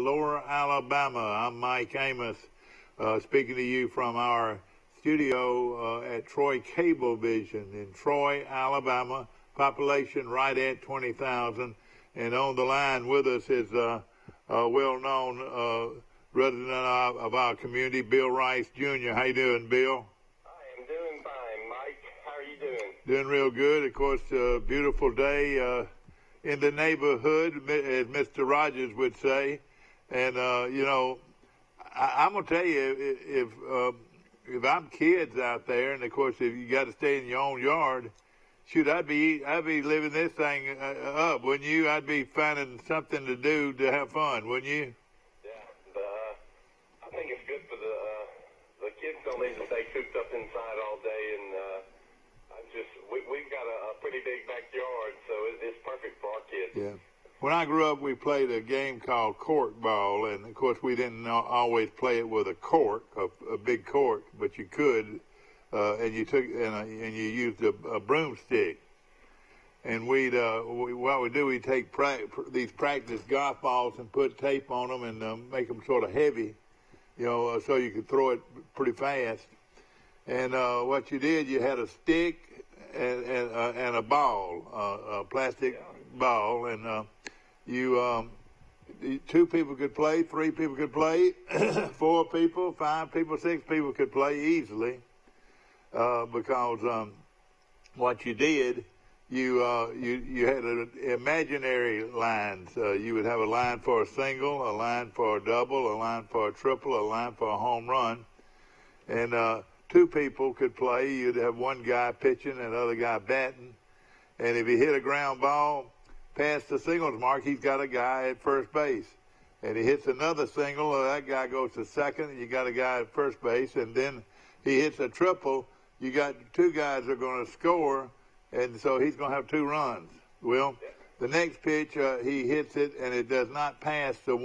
Lower Alabama. I'm Mike Amos, speaking to you from our studio at Troy Cablevision in Troy, Alabama. Population right at 20,000. And on the line with us is a well-known resident of our community, Bill Rice Jr. How you doing, Bill? I am doing fine, Mike. How are you doing? Doing real good. Of course, a beautiful day in the neighborhood, as Mr. Rogers would say. And, I'm going to tell you, if I'm kids out there, and, of course, if you got to stay in your own yard, shoot, I'd be living this thing up, wouldn't you? I'd be finding something to do to have fun, wouldn't you? Yeah, I think it's good for the kids don't need to stay cooped up inside all day, and we've got a pretty big backyard, so it's perfect for our kids. Yeah. When I grew up, we played a game called cork ball, and of course we didn't always play it with a cork, a big cork, but you could, and you used a broomstick, and we'd take these practice golf balls and put tape on them and make them sort of heavy, so you could throw it pretty fast. And what you did, you had a stick and a ball, a plastic ball, and two people could play, three people could play, 4 people, 5 people, 6 people could play easily, because what you did, you had imaginary lines. You would have a line for a single, a line for a double, a line for a triple, a line for a home run, and 2 people could play. You'd have one guy pitching and the other guy batting, and if he hit a ground ball past the singles mark, he's got a guy at first base. And he hits another single, that guy goes to second, and you got a guy at first base. And then he hits a triple, you got 2 guys that are going to score, and so he's going to have 2 runs. Well, the next pitch, he hits it, and it does not pass the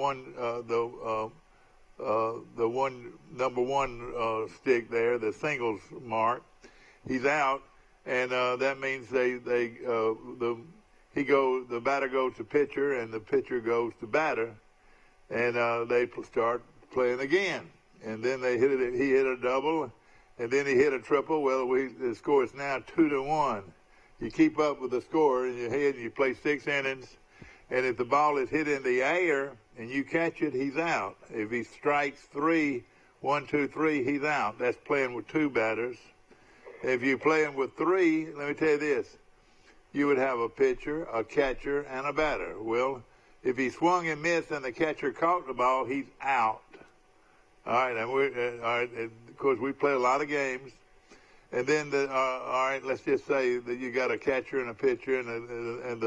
number one stick there, the singles mark. He's out, and that means the batter goes to pitcher, and the pitcher goes to batter, and they start playing again. And then he hit a double, and then he hit a triple. Well, the score is now 2-1. You keep up with the score in your head, and you play 6 innings, and if the ball is hit in the air and you catch it, he's out. If he strikes 3, 1, 2, 3, he's out. That's playing with 2 batters. If you're playing with 3, let me tell you this. You would have a pitcher, a catcher, and a batter. Well, if he swung and missed and the catcher caught the ball, he's out. All right, and of course, we play a lot of games. And then, all right, let's just say that you got a catcher and a pitcher, and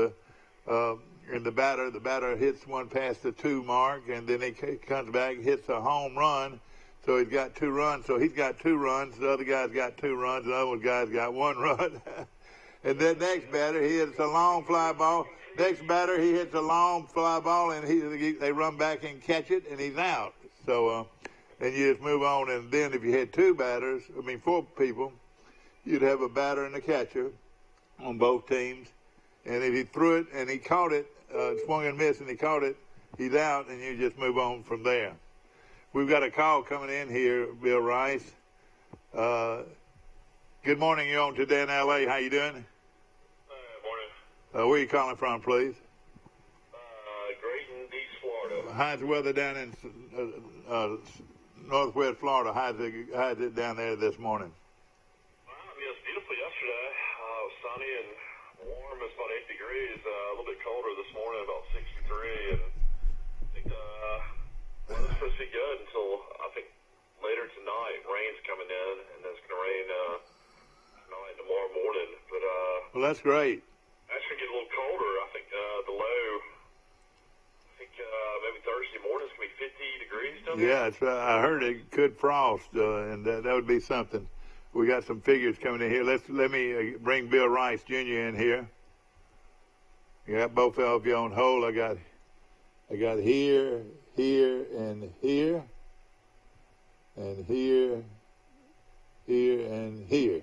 the batter hits one past the 2 mark, and then he comes back, hits a home run. So he's got 2 runs. So he's got 2 runs. The other guy's got 2 runs. The other guy's got 1 run. And then next batter, he hits a long fly ball. Next batter, he hits a long fly ball, and they run back and catch it, and he's out. So then you just move on. And then if you had 4 people, you'd have a batter and a catcher on both teams. And if he threw it and he caught it, swung and missed and he caught it, he's out, and you just move on from there. We've got a call coming in here, Bill Rice. Good morning. You're on Today in L.A. How you doing? Morning. Where are you calling from, please? Grayton, East Florida. How's the weather down in northwest Florida? How's it down there this morning? It was beautiful yesterday. It was sunny and warm. It's about 8 degrees. A little bit colder this morning, about 63. And I think weather's supposed to be good until, I think, later tonight. Rain's coming in, and it's going to rain tonight, tomorrow morning. But well, that's great. Actually get a little colder. I think the low, maybe Thursday morning it's going to be 50 degrees down there. Yeah, I heard it could frost, and that would be something. We got some figures coming in here. Let me bring Bill Rice Jr. in here. You got both of you on hold. I got here, and here, and here, and here.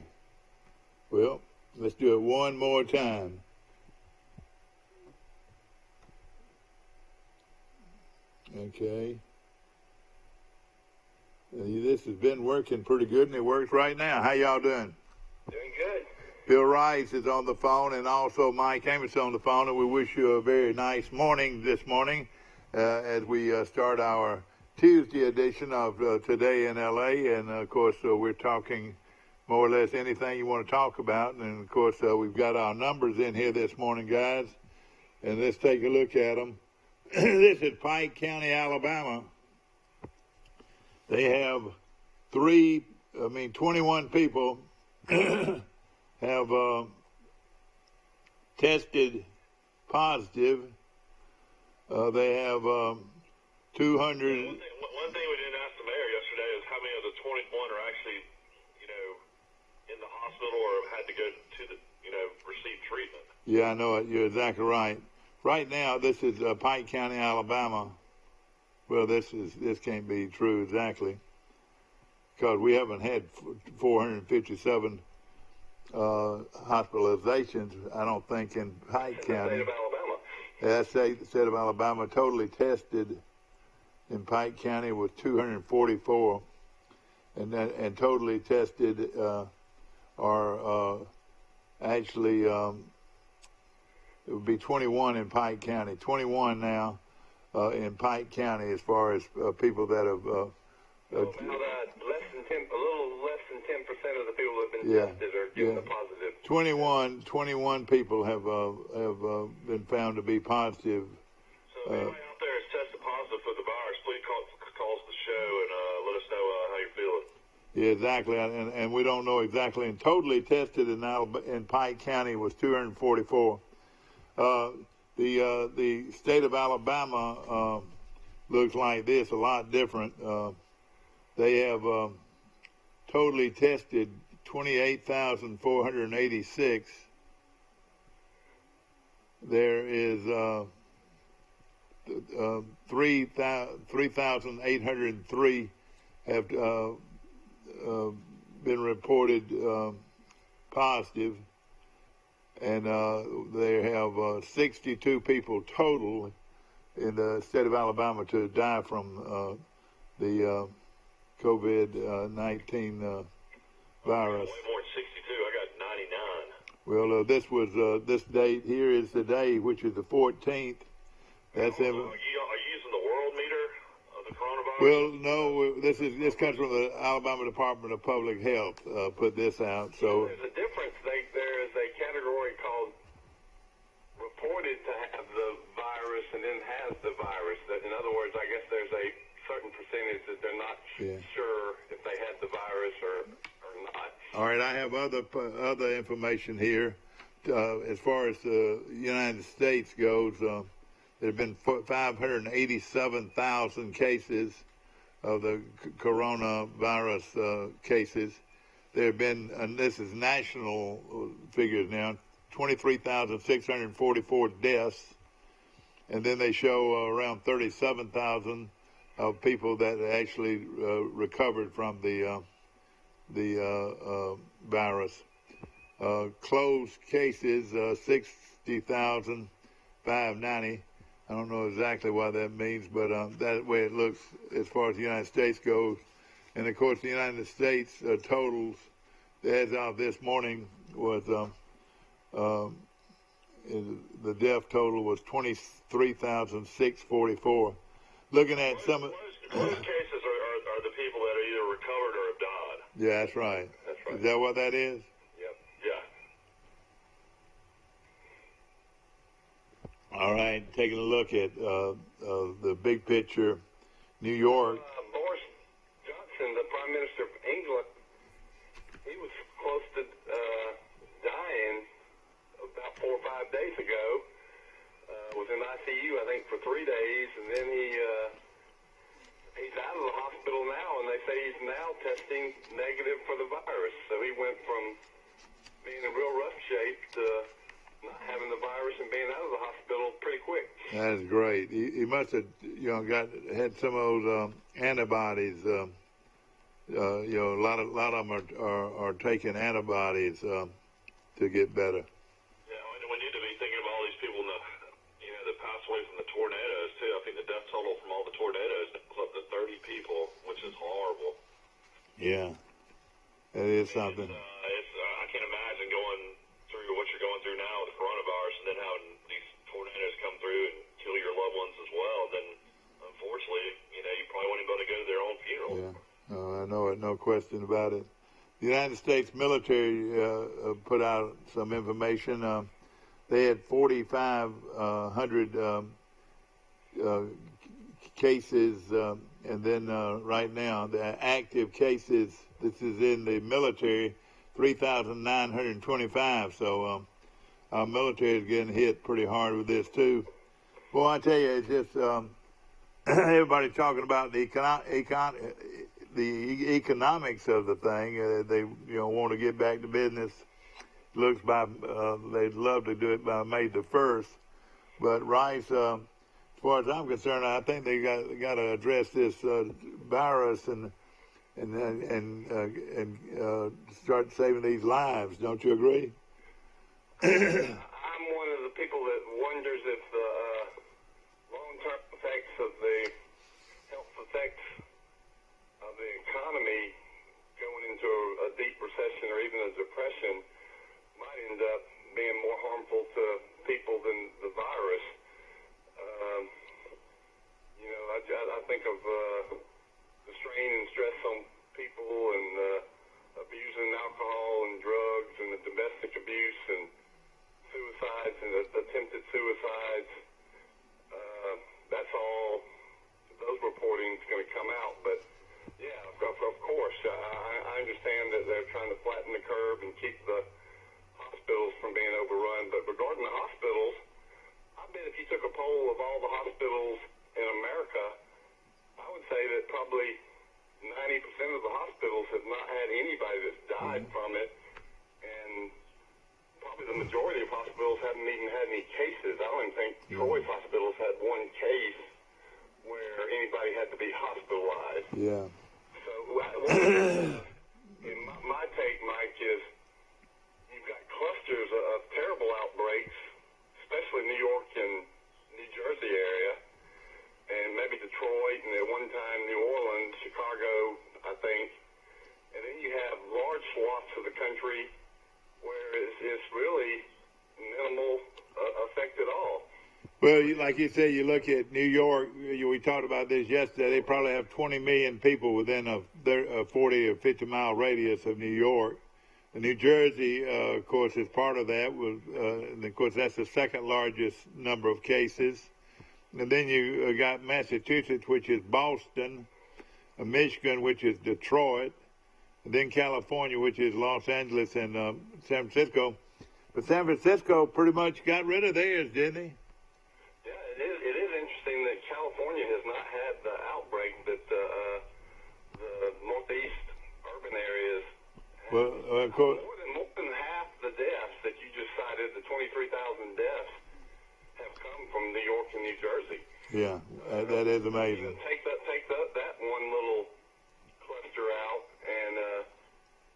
Well, let's do it one more time. Okay. This has been working pretty good, and it works right now. How y'all doing? Doing good. Bill Rice is on the phone, and also Mike Amos on the phone, and we wish you a very nice morning this morning as we start our Tuesday edition of Today in L.A., and, of course, we're talking more or less anything you want to talk about, and, of course, we've got our numbers in here this morning, guys, and let's take a look at them. This is Pike County, Alabama. They have 21 people have tested positive. They have 200. One thing we didn't ask the mayor yesterday is how many of the 21 are actually, in the hospital or had to go to the, receive treatment. Yeah, I know it. You're exactly right. Right now, this is Pike County, Alabama. Well, this can't be true exactly, because we haven't had 457 hospitalizations, I don't think, in Pike County. The state of Alabama. That's the state of Alabama. Totally tested in Pike County was 244, and totally tested are actually it would be 21 in Pike County. 21 now. In Pike County, as far as people that have, about a little less than 10% of the people that have been tested are getting the positive. 21 people have been found to be positive. So if anybody out there is tested positive for the virus, please call us the show and let us know how you're feeling. Yeah, exactly, and we don't know exactly. And totally tested in Pike County was 244. The state of Alabama looks like this, a lot different. They have totally tested 28,486. There is 3,803 have been reported positive. And they have 62 people total in the state of Alabama to die from the COVID-19 virus. Way more than 62. I got 99. Well, this was this date here is the day, which is the 14th. That's Are you using the world meter of the coronavirus? Well, no. This comes from the Alabama Department of Public Health. Put this out. So there's a difference. There is a category called reported to have the virus and then has the virus. That, in other words, I guess there's a certain percentage that they're not sure if they had the virus or not. All right, I have other information here. As far as the United States goes, there have been 587,000 cases of the coronavirus cases. There have been, and this is national figures now, 23,644 deaths, and then they show around 37,000 of people that actually recovered from the virus. Closed cases, 60,590. I don't know exactly what that means, but that way it looks as far as the United States goes. And, of course, the United States totals, as of this morning, was the death total was 23,644. Looking at some of those cases are the people that are either recovered or have died. Yeah, that's right. That's right. Is that what that is? Yep. Yeah. All right, taking a look at the big picture, New York. Boris Johnson, the Prime Minister of England, he was close to dying about 4 or 5 days ago. Was in ICU, I think, for 3 days, and then he's out of the hospital now, and they say he's now testing negative for the virus. So he went from being in real rough shape to not having the virus and being out of the hospital pretty quick. That is great. He must have, had some of those antibodies. A lot of them are taking antibodies to get better. Yeah, and we need to be thinking of all these people that passed away from the tornadoes too. I think the death total from all the tornadoes tornadoes that was up to 30 people, which is horrible. Yeah, that is something. I can't imagine going through what you're going through now with the coronavirus and then having these tornadoes come through and kill your loved ones as well. Then, unfortunately, you probably won't even be able to go to their own funeral. Yeah, I know it, no question about it. The United States military put out some information. They had 4,500 cases, and then right now the active cases. This is in the military, 3,925. So our military is getting hit pretty hard with this too. Boy, I tell you, it's just everybody talking about the economics of the thing. They want to get back to business. Looks by they'd love to do it by May the 1st, but Rice, as far as I'm concerned, I think they got to address this virus and start saving these lives. Don't you agree? I'm one of the people that wonders if the long-term effects of the health effects of the economy going into a deep recession or even a depression might end up being more harmful to people than the virus. I think of the strain and stress on people and abusing alcohol and drugs and the domestic abuse and suicides and attempted suicides. That's all, those reporting's going to come out. But, yeah, of course, I understand that they're trying to flatten the curve and keep the hospitals from being overrun. But regarding the hospitals, I bet if you took a poll of all the hospitals in America, I would say that probably 90% of the hospitals have not had anybody that's died from it, and probably the majority of hospitals haven't even had any cases. I don't even think Troy's hospitals had one case where anybody had to be hospitalized. Yeah. So my take, Mike, is you've got clusters of terrible outbreaks, especially New York and New Jersey area, and maybe Detroit, and at one time New Orleans, Chicago, I think. And then you have large swaths of the country where it's really minimal effect at all. Well, like you said, you look at New York, we talked about this yesterday, they probably have 20 million people within a 40 or 50 mile radius of New York. New Jersey, of course, is part of that. And of course, that's the second largest number of cases. And then you got Massachusetts, which is Boston, Michigan, which is Detroit, and then California, which is Los Angeles and San Francisco. But San Francisco pretty much got rid of theirs, didn't they? Yeah, it is interesting that California has not had the outbreak that the northeast urban areas have. Well, of course. More than half the deaths that you just cited, the 23,000 deaths, have come from New York and New Jersey. Yeah, that is amazing. Take that one little cluster out, and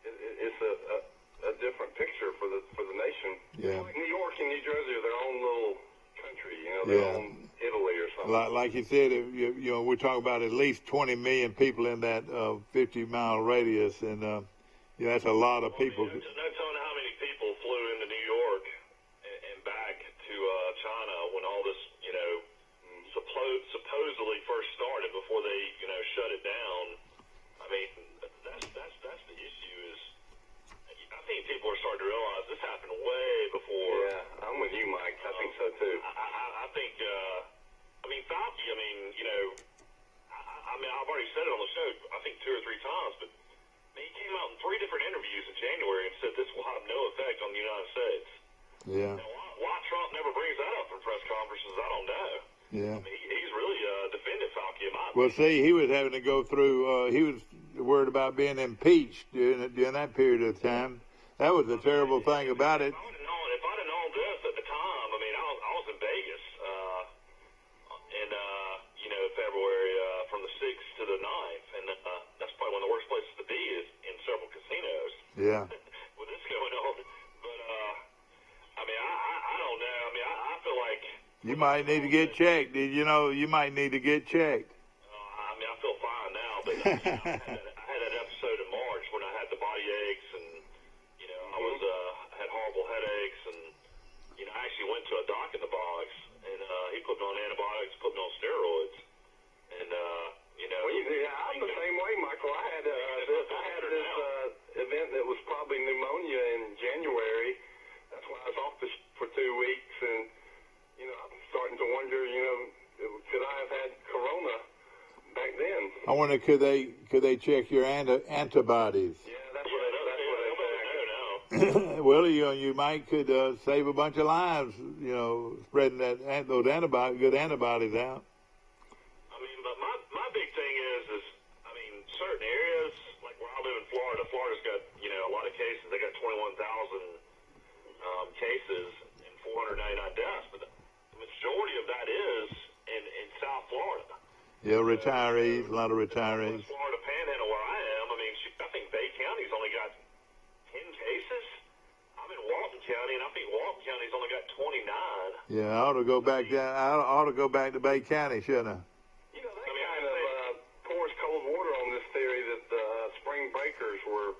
it's a different picture for the nation. Yeah. Like New York and New Jersey are their own little country, their own Italy or something. Like you said, we're talking about at least 20 million people in that 50-mile radius, and that's a lot of people. No telling how many people flew into New York and back to China when all this, supposedly first started before they, shut it down. I mean, that's the issue is, I think people are starting to realize this happened way before. Yeah, I'm with you, Mike. I think so too. I think, Fauci, I've already said it on the show, I think 2 or 3 times, but he came out in 3 different interviews in January and said this will have no effect on the United States. Yeah. Now, why Trump never brings that up in press conferences, I don't know. Yeah. He's really defended Fauci in my opinion. Well, see, he was having to go through, he was worried about being impeached during that period of time. That was the terrible thing about it. If I'd have known this at the time, I was in Vegas in February from the 6th to the 9th, and that's probably one of the worst places to be is in several casinos. Yeah. With this going on. But, I don't know. I feel like... You might need to get checked. You might need to get checked. I had that episode in March when I had the body aches and, I was had horrible headaches and, I actually went to a doc in the box and he put me on antibiotics, put me on steroids. And, I'm the same way, Michael. I had this event that was probably pneumonia in January. That's why I was off for 2 weeks, and I'm starting to wonder, could I have had corona back then? I wonder, could they check your antibodies? Yeah, that's what they say. Well, you might could save a bunch of lives, spreading those good antibodies out. But my big thing is certain areas, like where I live in Florida, Florida's got, a lot of cases. They got 21,000 cases and 499 deaths, but the majority of that is in South Florida. Yeah, retirees, a lot of retirees. Florida Panhandle, where I am, I think Bay County's only got 10 cases. I'm in Walton County, and I think Walton County's only got 29. Yeah, I ought to go back down. I ought to go back to Bay County, shouldn't I? Pours cold water on this theory that the spring breakers were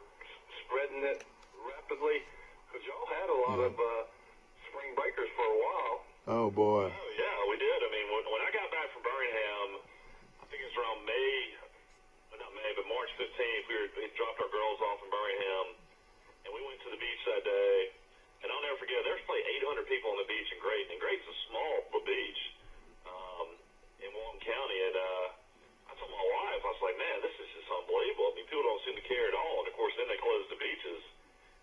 spreading it rapidly, because y'all had a lot of spring breakers for a while. Oh, boy. Oh, yeah, we did. When I got back from Birmingham, I think it was around March 15th, we dropped our girls off in Birmingham, and we went to the beach that day, and I'll never forget, there's probably 800 people on the beach in Grayton, and Grayton's a small beach in Walton County, and I told my wife, I was like, man, this is just unbelievable. People don't seem to care at all, and of course then they close the beaches,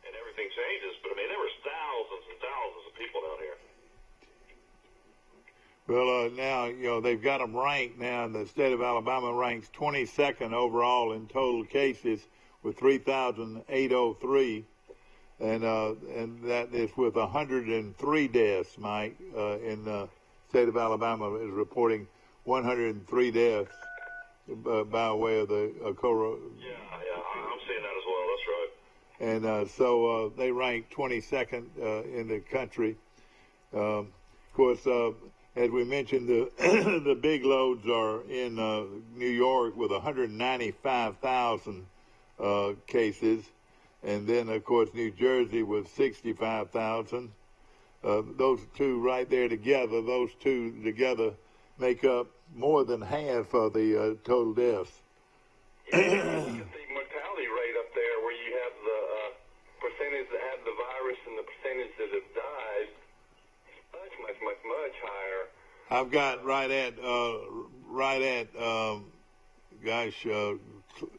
and everything changes, but there was thousands and thousands of people down here. Well, now, they've got them ranked now. The state of Alabama ranks 22nd overall in total cases with 3,803. And that is with 103 deaths, Mike. In the state of Alabama is reporting 103 deaths by way of the corona. Yeah, I'm seeing that as well. That's right. And so they rank 22nd in the country. Of course, as we mentioned, the big loads are in New York with 195,000 cases. And then, of course, New Jersey with 65,000. Those two right there together, make up more than half of the total deaths. The mortality rate up there where you have the percentage that have the virus and the percentage that have died is much higher. I've got right at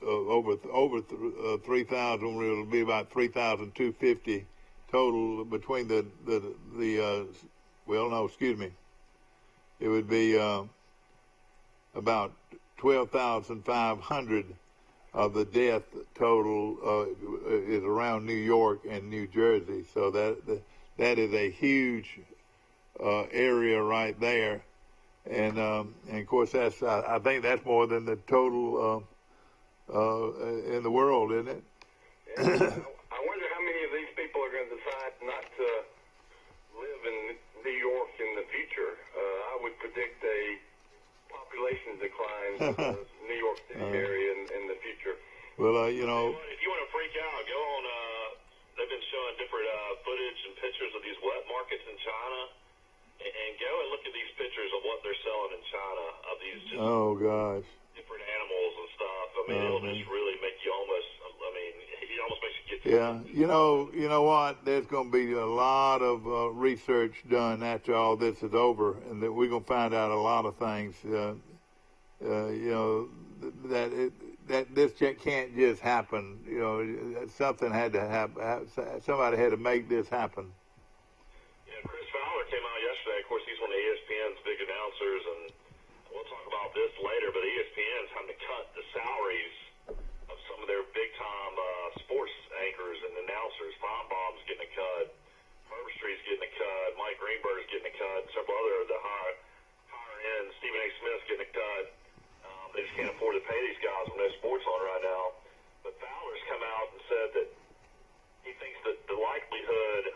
over 3,000. It'll be about 3,250 total between the it would be about 12,500 of the death total is around New York and New Jersey. So that is a huge area right there, and of course that's I think that's more than the total in the world, isn't it? I wonder how many of these people are going to decide not to live in New York in the future. I would predict a population decline in the New York City area in the future. Well, if you want to freak out, go on. They've been showing different footage and pictures of these wet markets in China, and go and look at these pictures of what they're selling in China of these just different animals and stuff. It'll just really make you almost. It almost makes you get. Yeah, you know what? There's going to be a lot of research done after all this is over, and that we're going to find out a lot of things. That this can't just happen. Something had to happen. Somebody had to make this happen. Yeah, Chris Fowler came out yesterday. Of course, he's one of ESPN's big announcers, and we'll talk about this later. But ESPN's having to cut the salaries of some of their big-time sports anchors and announcers. Feinbaum's getting a cut. Herbstreit's getting a cut. Mike Greenberg's getting a cut. Several other of the higher end. Stephen A. Smith's getting a cut. They just can't afford to pay these guys when there's sports on right now. But Fowler's come out and said that he thinks that the likelihood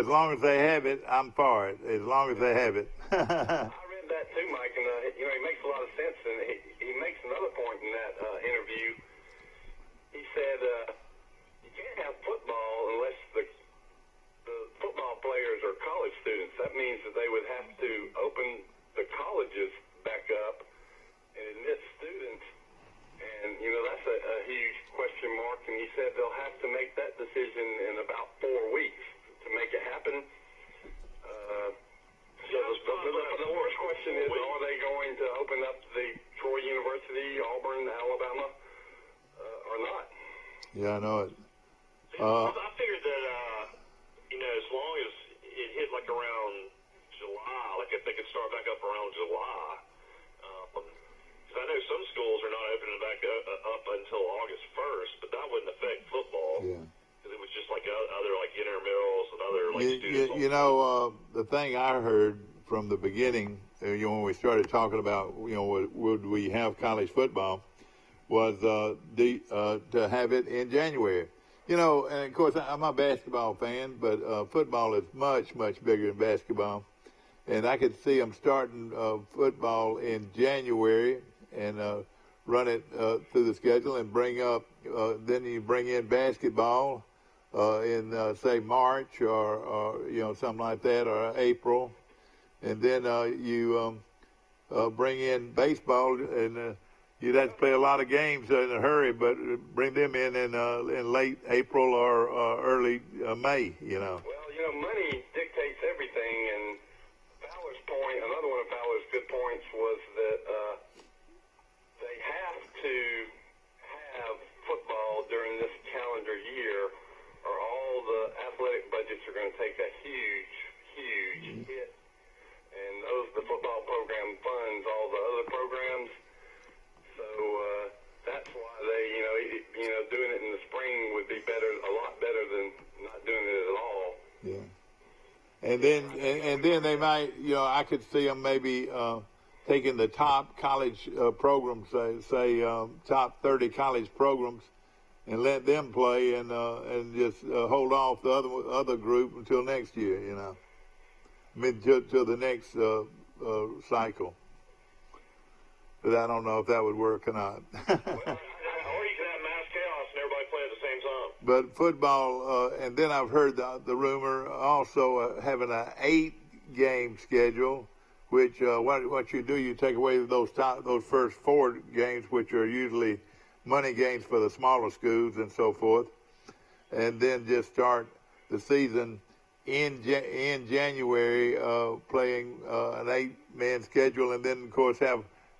as long as they have it, I'm for it. As long as they have it. I read that too, Mike, and he makes a lot of sense. And he makes another point in that interview. He said you can't have football unless the football players are college students. That means that they would have to open the colleges back up and admit students. And, that's a huge question mark. And he said they'll have to make that decision in about 4 weeks to make it happen. So the first question is, are they going to open up the Troy University, Auburn, Alabama, or not? Yeah, I know it. I figured that, as long as it hit like around July, like if they could start back up around July, because I know some schools are not opening back up until August 1st, but that wouldn't affect football. Yeah. Because it was just like other like intramurals and other like students. The thing I heard from the beginning, when we started talking about, would we have college football, was to have it in January. And of course I'm a basketball fan, but football is much, much bigger than basketball. And I could see them starting football in January and run it through the schedule and then you bring in basketball in, say, March or something like that, or April. And then you bring in baseball, and you'd have to play a lot of games in a hurry, but bring them in late April or early May, Well, money dictates everything, and Fowler's point, another one of Fowler's good points was that they have to have football during this calendar year, or all the athletic budgets are going to take a huge, huge hit. And the football program funds all the other programs. So that's why they, doing it in the spring would be a lot better than not doing it at all. Yeah. And then they might, I could see them maybe taking the top college programs, say top 30 college programs, and let them play and just hold off the other group until next year, till the next cycle. But I don't know if that would work or not. Or you can have mass chaos and everybody play at the same time. But football, and then I've heard the rumor also having an 8-game schedule, which what you do, you take away those first 4 games, which are usually money games for the smaller schools and so forth, and then just start the season in January playing an 8-man schedule, and then of course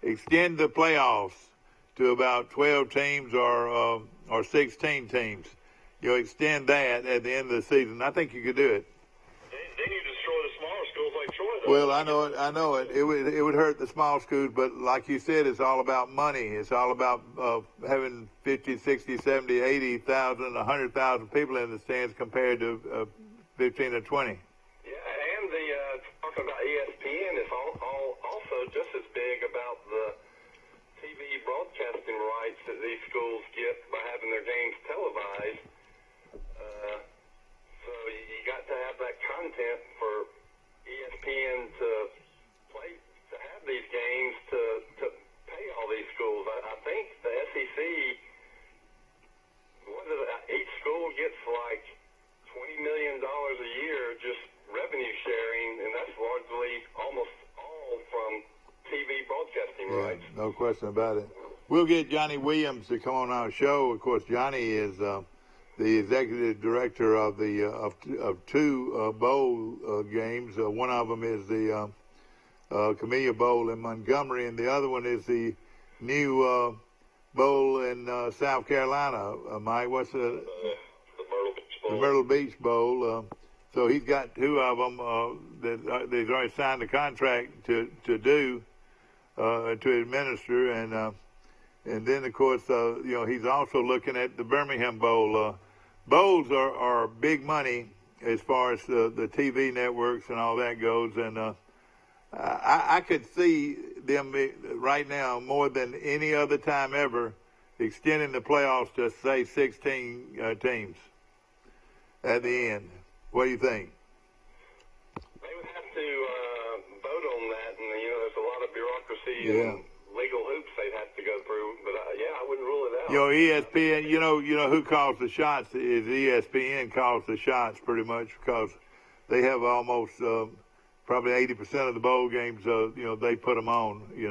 extend the playoffs to about 12 teams or 16 teams. Extend that at the end of the season. I think you could do it. Then you destroy the smaller schools like Troy, though. Well, I know it. It would hurt the small schools, but like you said, it's all about money. It's all about having 50, 60, 70, 80,000, 100,000 people in the stands compared to 15 or 20. Yeah, and talking about ESPN is also just as big about the TV broadcasting rights that these schools get by having their games televised. So you got to have that content for ESPN to have these games to pay all these schools. I think the SEC, each school gets like $20 million a year just revenue sharing, and that's largely almost all from TV broadcasting rights. No question about it. We'll get Johnny Williams to come on our show. Of course, Johnny is the executive director of of 2 bowl games. One of them is the Camellia Bowl in Montgomery, and the other one is the new bowl in South Carolina. Mike, what's the Myrtle Beach Bowl. So he's got 2 of them that they've already signed a contract to do, to administer, and then of course he's also looking at the Birmingham Bowl. Bowls are big money as far as the TV networks and all that goes, and I could see them right now more than any other time ever extending the playoffs to say 16 teams at the end. What do you think? bureaucracy and legal hoops they'd have to go through. But I wouldn't rule it out. ESPN. You know who calls the shots is ESPN calls the shots pretty much because they have almost probably 80% of the bowl games. They put them on. Well, you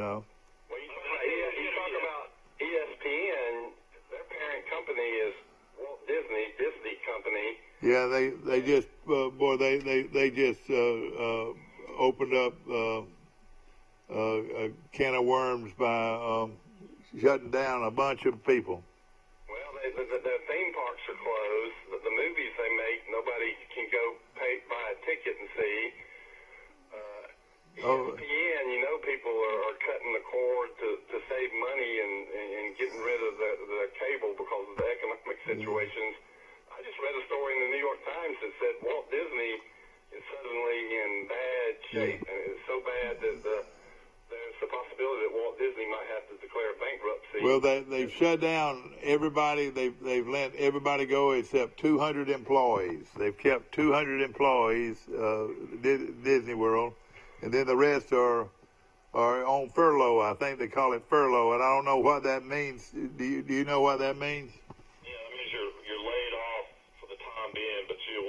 talk about ESPN. Their parent company is Walt Disney Company. Yeah, they just they just opened up a can of worms by shutting down a bunch of people. Well, the theme parks are closed. The movies they make, nobody can go buy a ticket and see. ESPN, people are cutting the cord to save money and getting rid of the cable because of the economic situations. I just read a story in the New York Times that said Walt Disney is suddenly in bad shape, and it's so bad that there's the possibility that Walt Disney might have to declare bankruptcy. Well, they've shut down everybody. They've let everybody go except 200 employees. They've kept 200 employees, Disney World, and then the rest are on furlough. I think they call it furlough, and I don't know what that means. Do you know what that means? Yeah, that means you're laid off for the time being, but you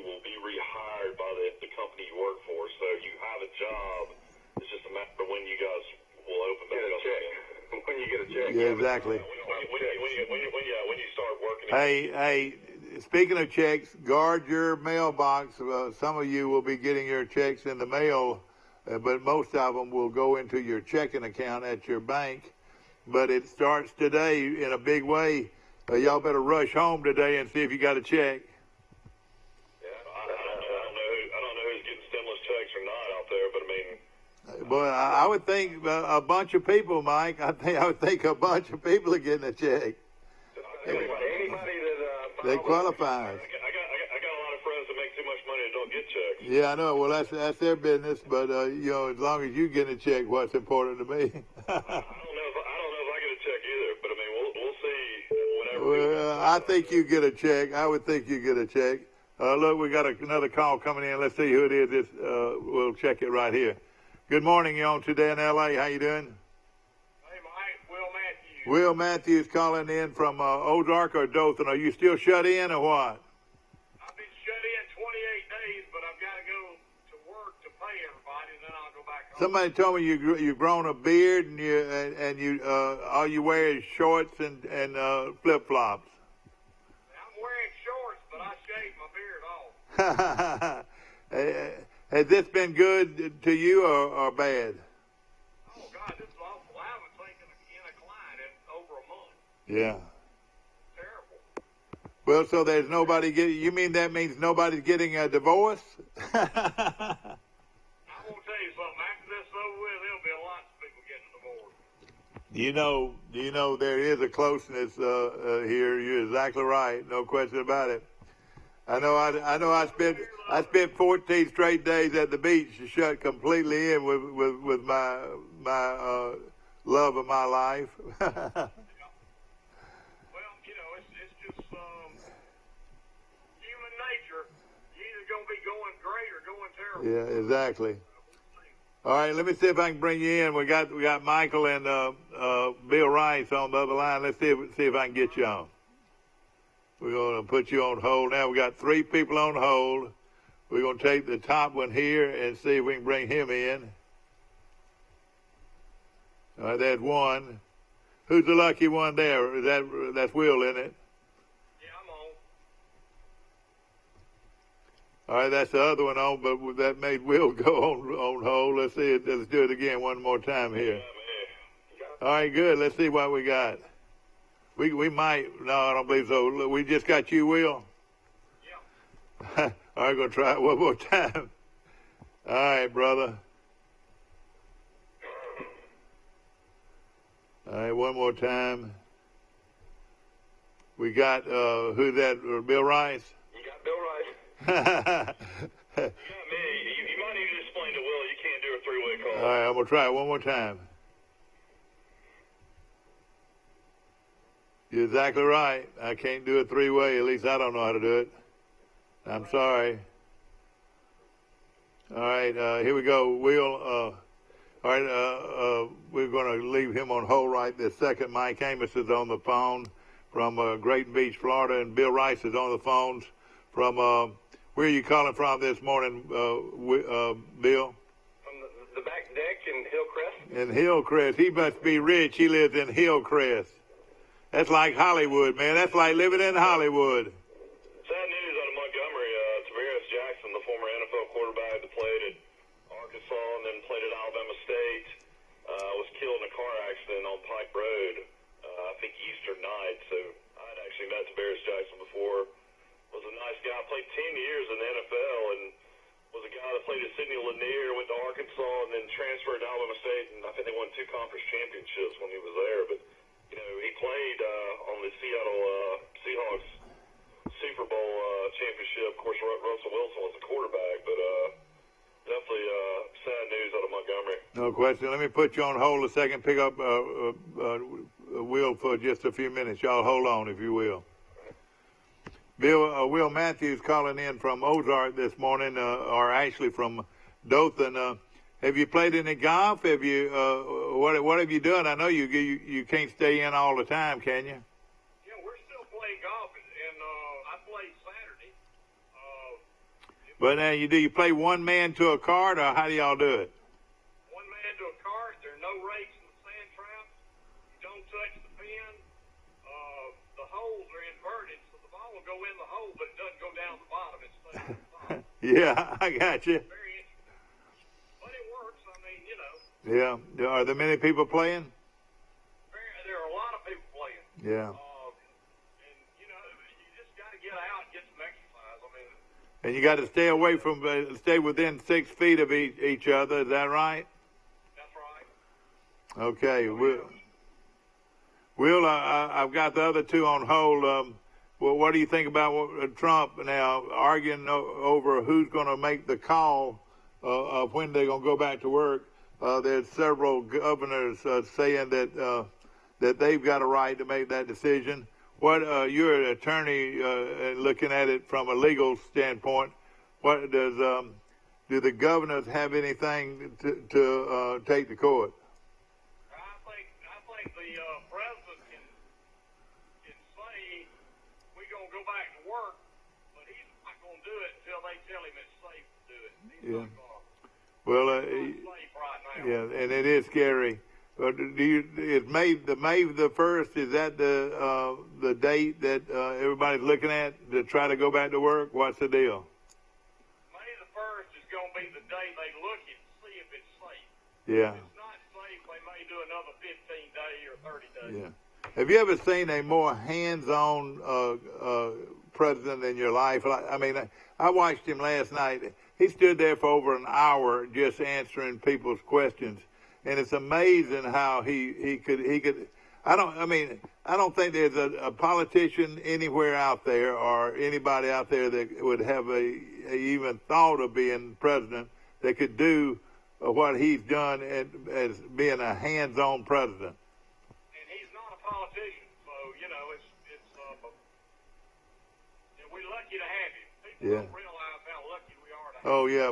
will be rehired by the company you work for. So you have a job. It's just a matter of when you guys will open back up again. When you get a check. Yeah, exactly. When you start working. Hey, speaking of checks, guard your mailbox. Some of you will be getting your checks in the mail, but most of them will go into your checking account at your bank. But it starts today in a big way. Y'all better rush home today and see if you got a check. I don't know who's getting stimulus checks or not out there, but I mean. Boy, I would think a bunch of people, Mike. I would think a bunch of people are getting a check. Anybody that qualifies. I got a lot of friends that make too much money and don't get checks. Yeah, I know. Well, that's their business. But as long as you get a check, what's important to me. I don't know if I get a check either. But I mean, we'll see whenever. Well, I think you get a check. I would think you get a check. Look, we got another call coming in. Let's see who it is. We'll check it right here. Good morning. You on Today in L.A.? How you doing? Hey, Mike. Will Matthews. Will Matthews calling in from Ozark or Dothan. Are you still shut in or what? I've been shut in 28 days, but I've got to go to work to pay everybody, and then I'll go back home. Somebody told me you've grown a beard and you all you wear is shorts and flip flops. I'm wearing shorts, but I shave my beard off. Has this been good to you or bad? Oh, God, this is awful. I haven't taken in a client in over a month. Yeah. Terrible. Well, so there's nobody getting. You mean that means nobody's getting a divorce? I'm going to tell you something. After this is over with, there'll be lots of people getting divorced. Do you know there is a closeness here? You're exactly right. No question about it. I know. I spent 14 straight days at the beach, shut completely in with my love of my life. Well, it's just human nature. You're either going to be going great or going terrible. Yeah, exactly. All right, let me see if I can bring you in. We got Michael and Bill Rice on the other line. Let's see if I can get you on. We're going to put you on hold now. We got 3 people on hold. We're going to take the top one here and see if we can bring him in. All right, there's one. Who's the lucky one there? That's Will, isn't it? Yeah, I'm on. All right, that's the other one on, but that made Will go on hold. Let's see it. Let's do it again one more time here. All right, good. Let's see what we got. We might. No, I don't believe so. We just got you, Will. Yeah. All right, going to try it one more time. All right, brother. All right, one more time. We got, who's that? Bill Rice? You got Bill Rice. You got me. You might need to explain to Will you can't do a 3-way call. All right, I'm going to try it one more time. You're exactly right. I can't do a 3-way. At least I don't know how to do it. I'm sorry. All right, here we go. Will, All right, we're going to leave him on hold right this second. Mike Amos is on the phone from Grayton Beach, Florida, and Bill Rice is on the phones from, where are you calling from this morning, Bill? From the back deck in Hillcrest. In Hillcrest. He must be rich. He lives in Hillcrest. That's like Hollywood, man. That's like living in Hollywood. Sad news out of Montgomery. Tavares Jackson, the former NFL quarterback that played at Arkansas and then played at Alabama State, was killed in a car accident on Pike Road, I think Easter night. So I'd actually met Tavares Jackson before. Was a nice guy. Played 10 years in the NFL and was a guy that played at Sidney Lanier, went to Arkansas, and then transferred to Alabama State. And I think they won 2 conference championships when he was there. But, you know, he played on the Seattle Seahawks Super Bowl championship. Of course, Russell Wilson was the quarterback, but definitely sad news out of Montgomery. No question. Let me put you on hold a second. Pick up Will for just a few minutes. Y'all hold on, if you will. Will Matthews calling in from Ozark this morning, or actually from Dothan. Have you played any golf? Have you? What have you done? I know you can't stay in all the time, can you? Yeah, we're still playing golf, and I played Saturday. But now do you play one man to a cart, or how do y'all do it? One man to a cart. There are no rakes in the sand traps. You don't touch the pin. The holes are inverted, so the ball will go in the hole, but it doesn't go down the bottom. It stays at the top. Yeah, I got you. Very interesting. But it works. I mean, you know. Yeah. Are there many people playing? There are a lot of people playing. Yeah. And, you know, you just got to get out and get some exercise. I mean. And you got to stay within 6 feet of each other. Is that right? That's right. Okay. Will, I've got the other two on hold. Well, what do you think about Trump now arguing over who's going to make the call of when they're going to go back to work? There's several governors saying that they've got a right to make that decision. What you're an attorney looking at it from a legal standpoint. What do the governors have anything to take to court? I think the president can say we're going to go back to work, but he's not going to do it until they tell him it's safe to do it. He's not going to. Well, safe right now. yeah, and it is scary. Is May the 1st? Is that the date that everybody's looking at to try to go back to work? What's the deal? May the 1st is going to be the day they look at to see if it's safe. Yeah. If it's not safe, they may do another 15-day or 30 days. Yeah. Have you ever seen a more hands-on president in your life? I mean, I watched him last night. He stood there for over an hour just answering people's questions. And it's amazing how he could. I don't think there's a politician anywhere out there or anybody out there that would have a even thought of being president that could do what he's done as being a hands-on president. And he's not a politician, so you know we're lucky to have him. People don't realize how lucky we are to have him. Oh yeah,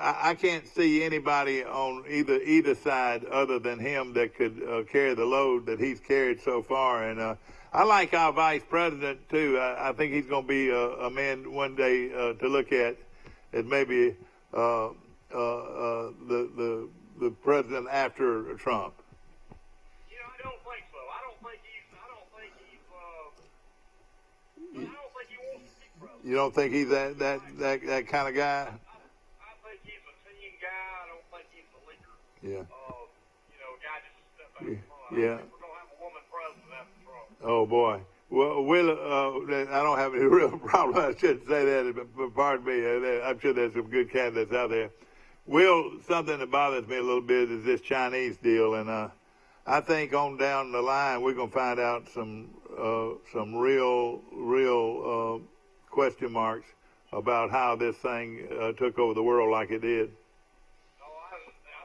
I can't see anybody on either side other than him that could carry the load that he's carried so far. And I like our vice president too. I think he's going to be a man one day to look at as maybe the president after Trump. You know, I don't think so. I don't think he wants to be president. You don't think he's that kind of guy? I think he's a team guy. I don't think he's a leader. Yeah. You know, a guy just step out in front. Yeah. I think we're gonna have a woman president after Trump. Oh boy. Well, I don't have any real problem. I shouldn't say that, but pardon me. I'm sure there's some good candidates out there. Will, something that bothers me a little bit is this Chinese deal, and I think on down the line we're going to find out some real question marks about how this thing took over the world like it did. I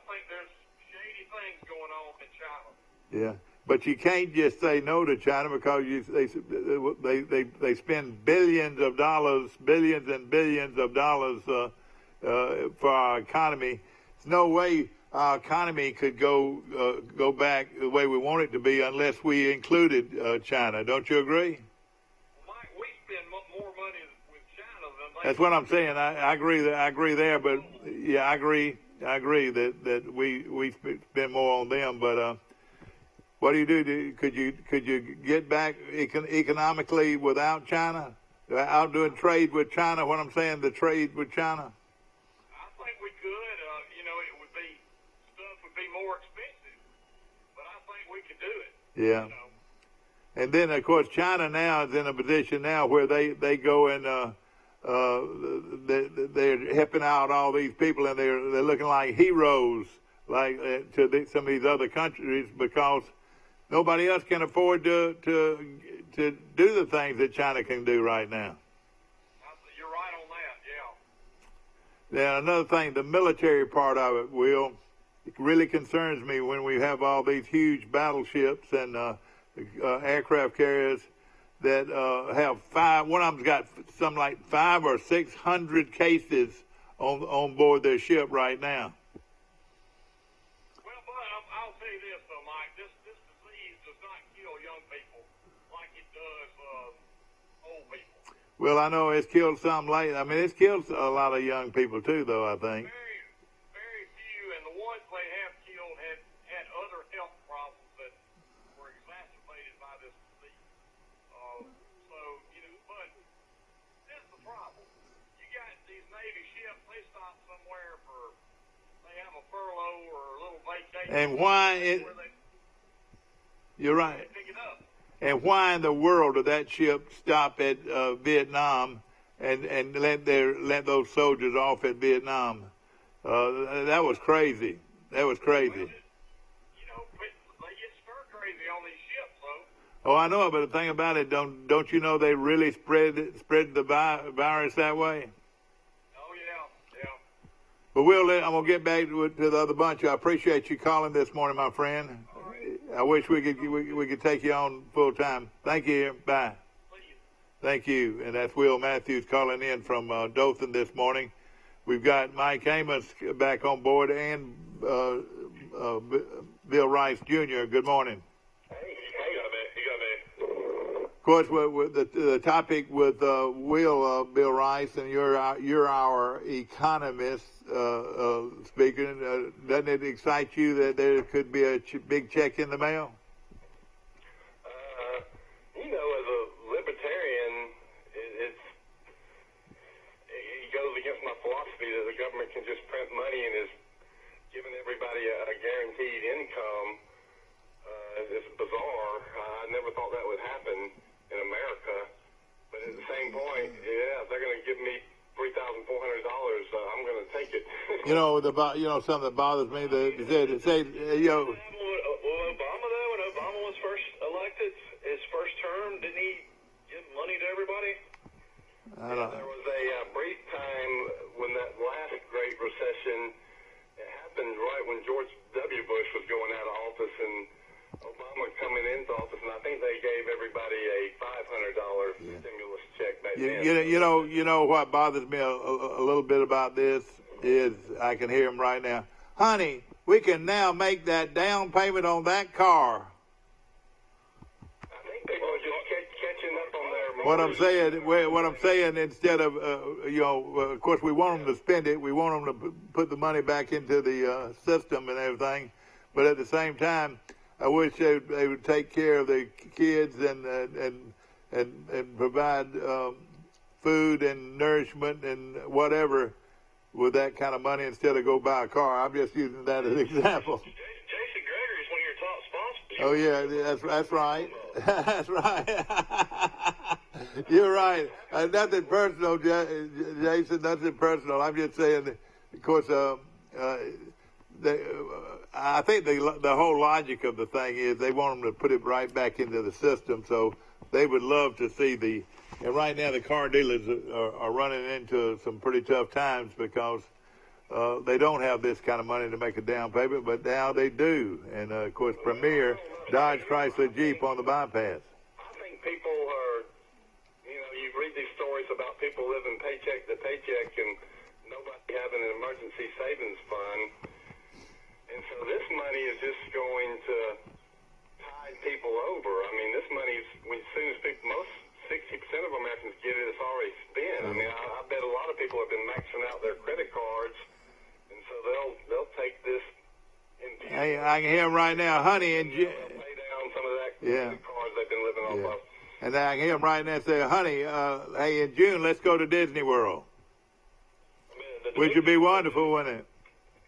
think there's shady things going on in China. Yeah. But you can't just say no to China because they spend billions and billions of dollars for our economy. There's no way our economy could go back the way we want it to be unless we included China. Don't you agree? Mike, we spend more money with China than they. That's what I'm saying. I agree there, but yeah, I agree that we spend more on them. But what do you do? Could you get back economically without China? Out doing trade with China? What I'm saying, the trade with China. I think we could. It would be stuff would be more expensive, but I think we could do it. Yeah. And then of course China now is in a position now where they go and they're helping out all these people, and they're looking like heroes, like to some of these other countries, because nobody else can afford to do the things that China can do right now. You're right on that, yeah. Now another thing, the military part of it, Will, it really concerns me when we have all these huge battleships and aircraft carriers that have one of them's got something like 500 or 600 cases on board their ship right now. Well, but I'll tell you this though, Mike. This disease does not kill young people like it does old people. Well, I know it's killed some late. I mean, it's killed a lot of young people too, though. I think. Very, very few, and the ones they have killed had other health problems that were exacerbated by this disease. But here's the problem. You got these Navy ships, they stop somewhere they have a furlough or a little vacation. And why you're right. They pick it up. And why in the world did that ship stop at Vietnam and let those soldiers off at Vietnam? That was crazy. That was crazy. They get stir crazy on these ships, though. Oh, I know, but the thing about it, don't you know they really spread the virus that way? Oh yeah. But I'm gonna get back to the other bunch. I appreciate you calling this morning, my friend. I wish we could take you on full time. Thank you. Bye. Thank you. And that's Will Matthews calling in from Dothan this morning. We've got Mike Amos back on board and Bill Rice Jr. Good morning. Of course, with the topic with Bill Rice, and you're our economist speaker. Doesn't it excite you that there could be a big check in the mail? As a libertarian, it goes against my philosophy that the government can just print money and is giving everybody a guaranteed income. It's bizarre. I never thought that would happen in America, but at the same point, if they're going to give me $3,400, I'm going to take it. Something that bothers me. Will Obama, though, when Obama was first elected, his first term, didn't he give money to everybody? There was a brief time when that last Great Recession, it happened right when George W. Bush was going out of office, and Obama coming into office, and I think they gave everybody a $500 stimulus check back then. You know what bothers me a little bit about this is I can hear him right now. Honey, we can now make that down payment on that car. I think people are just catching up on their What I'm saying, instead of of course we want them to spend it, we want them to put the money back into the system and everything, but at the same time, I wish they would take care of the kids and provide food and nourishment and whatever with that kind of money instead of go buy a car. I'm just using that as an example. Jason Gregory is one of your top sponsors. Oh yeah, that's right. That's right. You're right. Nothing personal, Jason. Nothing personal. I'm just saying, of course, I think the whole logic of the thing is they want them to put it right back into the system. So they would love to see and right now the car dealers are running into some pretty tough times because they don't have this kind of money to make a down payment, but now they do. And of course, Premier, Dodge, Chrysler, Jeep on the bypass. I think people are, you read these stories about people living paycheck to paycheck and nobody having an emergency savings fund. And so this money is just going to tide people over. I mean, this money, as soon as people, most 60% of Americans get it, it's already spent. I mean, I bet a lot of people have been maxing out their credit cards, and so they'll take this. Hey, I can hear him right now, honey, and pay down some of that credit cards they've been living off of. And I can hear him right now say, honey, hey, in June, let's go to Disney World. Which would be wonderful, wouldn't it?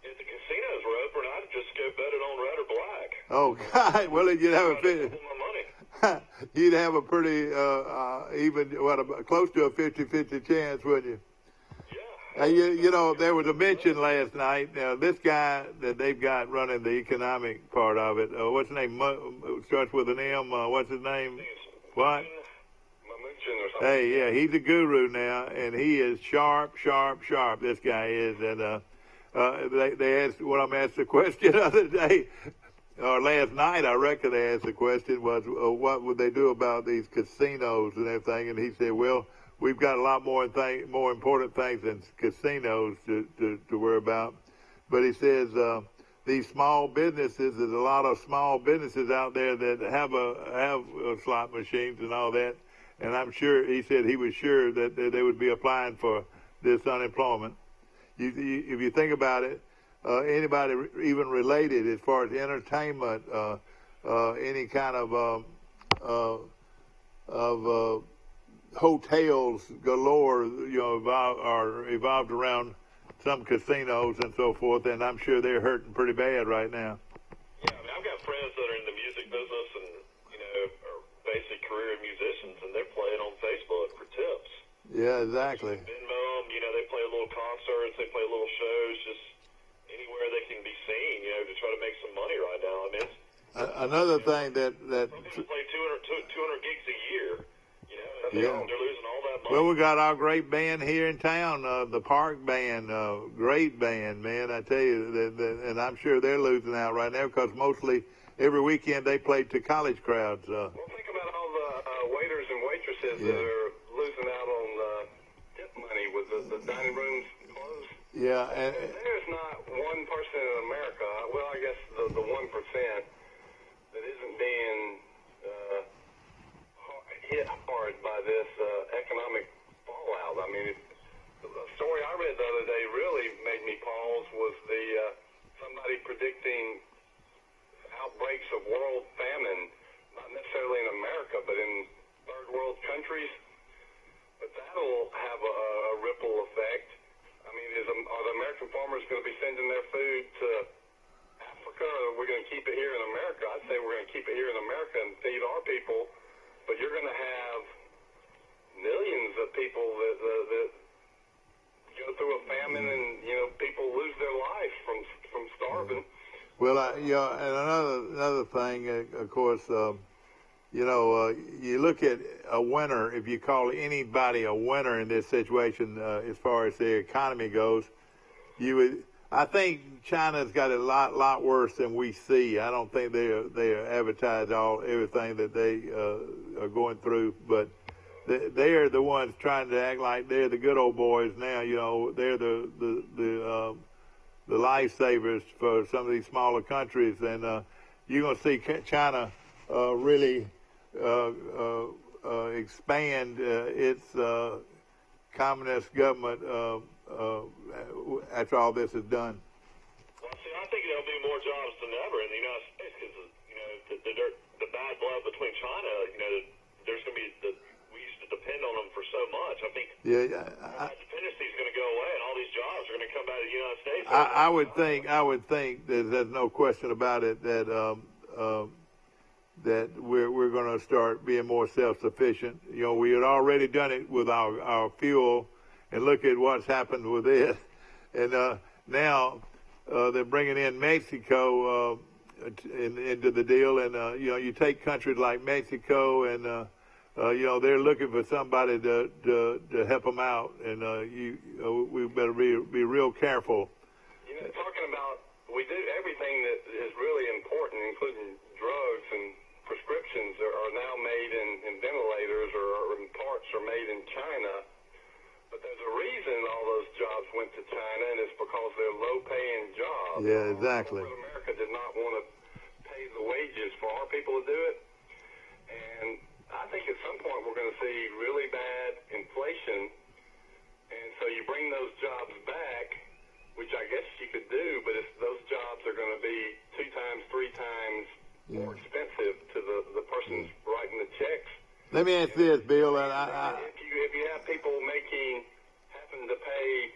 If the casinos were open, I'd just go bet it on red or black. Oh, God. Well, you'd have you'd have a pretty, close to a 50-50 chance, wouldn't you? Yeah. You know, there was a mention last night. Now, this guy that they've got running the economic part of it, what's his name? Starts with an M. What's his name? What? Hey, yeah, he's a guru now, and he is sharp. This guy is, and they asked when I'm asked the question the other day, or last night, I reckon they asked the question was, what would they do about these casinos and everything? And he said, well, we've got a lot more important things than casinos to worry about. But he says these small businesses, there's a lot of small businesses out there that have slot machines and all that. And I'm sure, he said he was sure that they would be applying for this unemployment. If you think about it, anybody even related as far as entertainment, any kind of hotels galore, you know, are evolved around some casinos and so forth, and I'm sure they're hurting pretty bad right now. Yeah, I mean, I've got friends that are in the music business and, you know, are basic career musicians, and they're playing on Facebook for tips. Yeah, exactly. Venmo them, you know, they play little concerts, they play little shows, just anywhere they can be seen, you know, to try to make some money right now. I mean, it's, another thing that some people play 200 gigs a year, you know, and they're losing all that money. Well, we got our great band here in town, the Park Band, great band, man. I tell you, and I'm sure they're losing out right now because mostly every weekend they play to college crowds. Well, think about all the waiters and waitresses that are losing out on tip money with the dining rooms closed. Yeah, and there's not one person in America, well, I guess the 1%, that isn't being hit hard by this economic fallout. I mean, the story I read the other day really made me pause was somebody predicting outbreaks of world famine, not necessarily in America, but in third world countries. But that'll have a ripple effect. I mean, are the American farmers going to be sending their food to Africa, or are we going to keep it here in America? I'd say we're going to keep it here in America and feed our people, but you're going to have millions of people that go through a famine, and you know, people lose their life from starving. well, and another thing, of course, you know, you look at a winner. If you call anybody a winner in this situation, as far as the economy goes, I think China's got it a lot worse than we see. I don't think they advertise everything that they are going through, but they are the ones trying to act like they're the good old boys now. You know, they're the lifesavers for some of these smaller countries, and you're going to see China really expand its communist government after all this is done. Well, see, I think they'll do more jobs than ever in the United States because, you know, the bad blood between China, you know, there's going to be we used to depend on them for so much. I think that dependency is going to go away, and all these jobs are going to come out of the United States. I would think that there's no question about it that that we're going to start being more self-sufficient. You know, we had already done it with our fuel, and look at what's happened with it. And now they're bringing in Mexico into the deal. And, you know, you take countries like Mexico, and, you know, they're looking for somebody to help them out. And we better be real careful. You know, talking about, we do everything that is really important, including drugs, and prescriptions are now made in ventilators or in parts are made in China. But there's a reason all those jobs went to China, and it's because they're low-paying jobs. Yeah, exactly. Corporate America America did not want to pay the wages for our people to do it. And I think at some point we're going to see really bad inflation. And so you bring those jobs back, which I guess you could do, but those jobs are going to be 2 times, 3 times more expensive to the person writing the checks. Let me ask this, Bill. And if you have people having to pay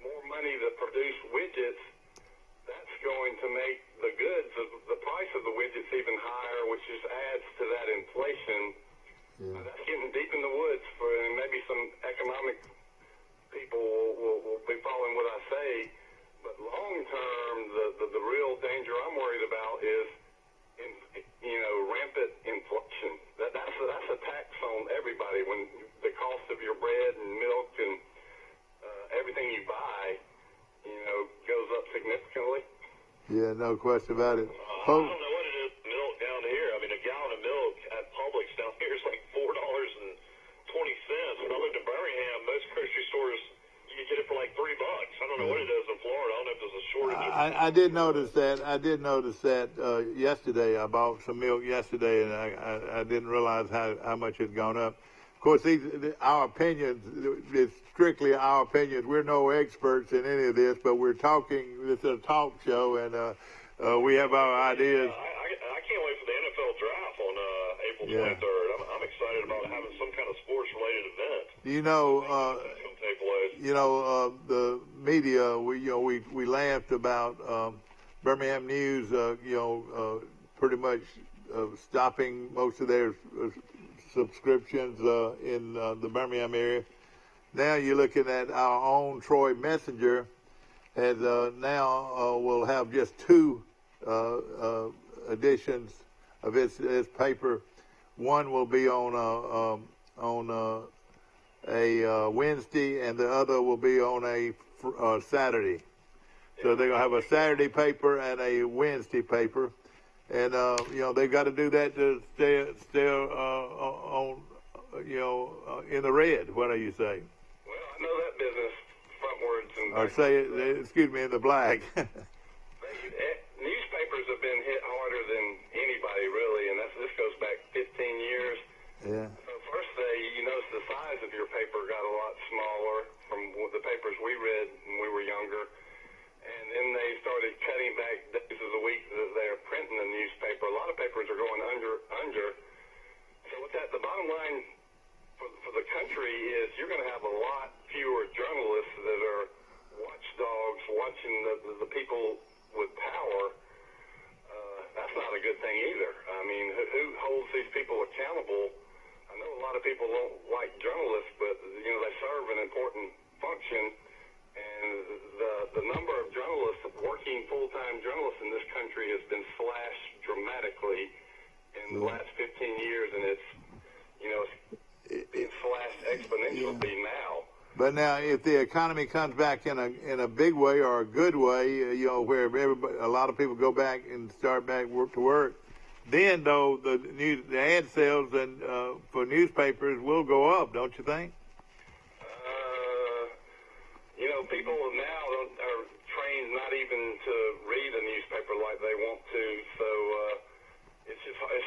more money to produce widgets, that's going to make the goods, the price of the widgets even higher, which just adds to that inflation. That's getting deep in the woods and maybe some economic people will be following what I say. But long term, the real danger I'm worried about is rampant inflation. That's a tax on everybody when the cost of your bread and milk and everything you buy, goes up significantly. Yeah, no question about it. I don't know what it is, milk down here. I mean, a gallon of milk at Publix down here is like $4.20. When I lived in Birmingham, most grocery stores, you can get it for like $3. I don't know what it is in Florida. I don't know if there's a shortage. I did notice that. I did notice that yesterday. I bought some milk yesterday, and I didn't realize how much it had gone up. Of course, our opinions, it's strictly our opinions. We're no experts in any of this, but we're talking. This is a talk show, and we have our ideas. I can't wait for the NFL draft on April 23rd. I'm excited about having some kind of sports-related event. The media. We laughed about Birmingham News. Pretty much stopping most of their subscriptions in the Birmingham area. Now you're looking at our own Troy Messenger, and now will have just 2 editions of its paper. One will be on a Wednesday, and the other will be on a Saturday. So they're gonna have a Saturday paper and a Wednesday paper, and they've got to do that to stay on in the red. What do you say? Well, I know that business frontwards and Or say it, excuse me, in the black. Newspapers have been hit harder than anybody, really, and this goes back 15 years. Yeah. So first, you notice the size of your paper got a lot smaller from the papers we read when we were younger, and then they started cutting back days of the week that they're printing the newspaper. A lot of papers are going under. So with that, the bottom line for the country is you're going to have a lot fewer journalists that are watchdogs watching the people with power. That's not a good thing either. I mean, who holds these people accountable? I know a lot of people don't like journalists, but they serve an important function. And the number of journalists, working full-time journalists in this country, has been slashed dramatically in the last 15 years, and it's being slashed exponentially now. But now, if the economy comes back in a big way or a good way, where a lot of people go back and start back to work, then though the ad sales and for newspapers will go up, don't you think? People now are trained not even to read a newspaper like they want to, so it's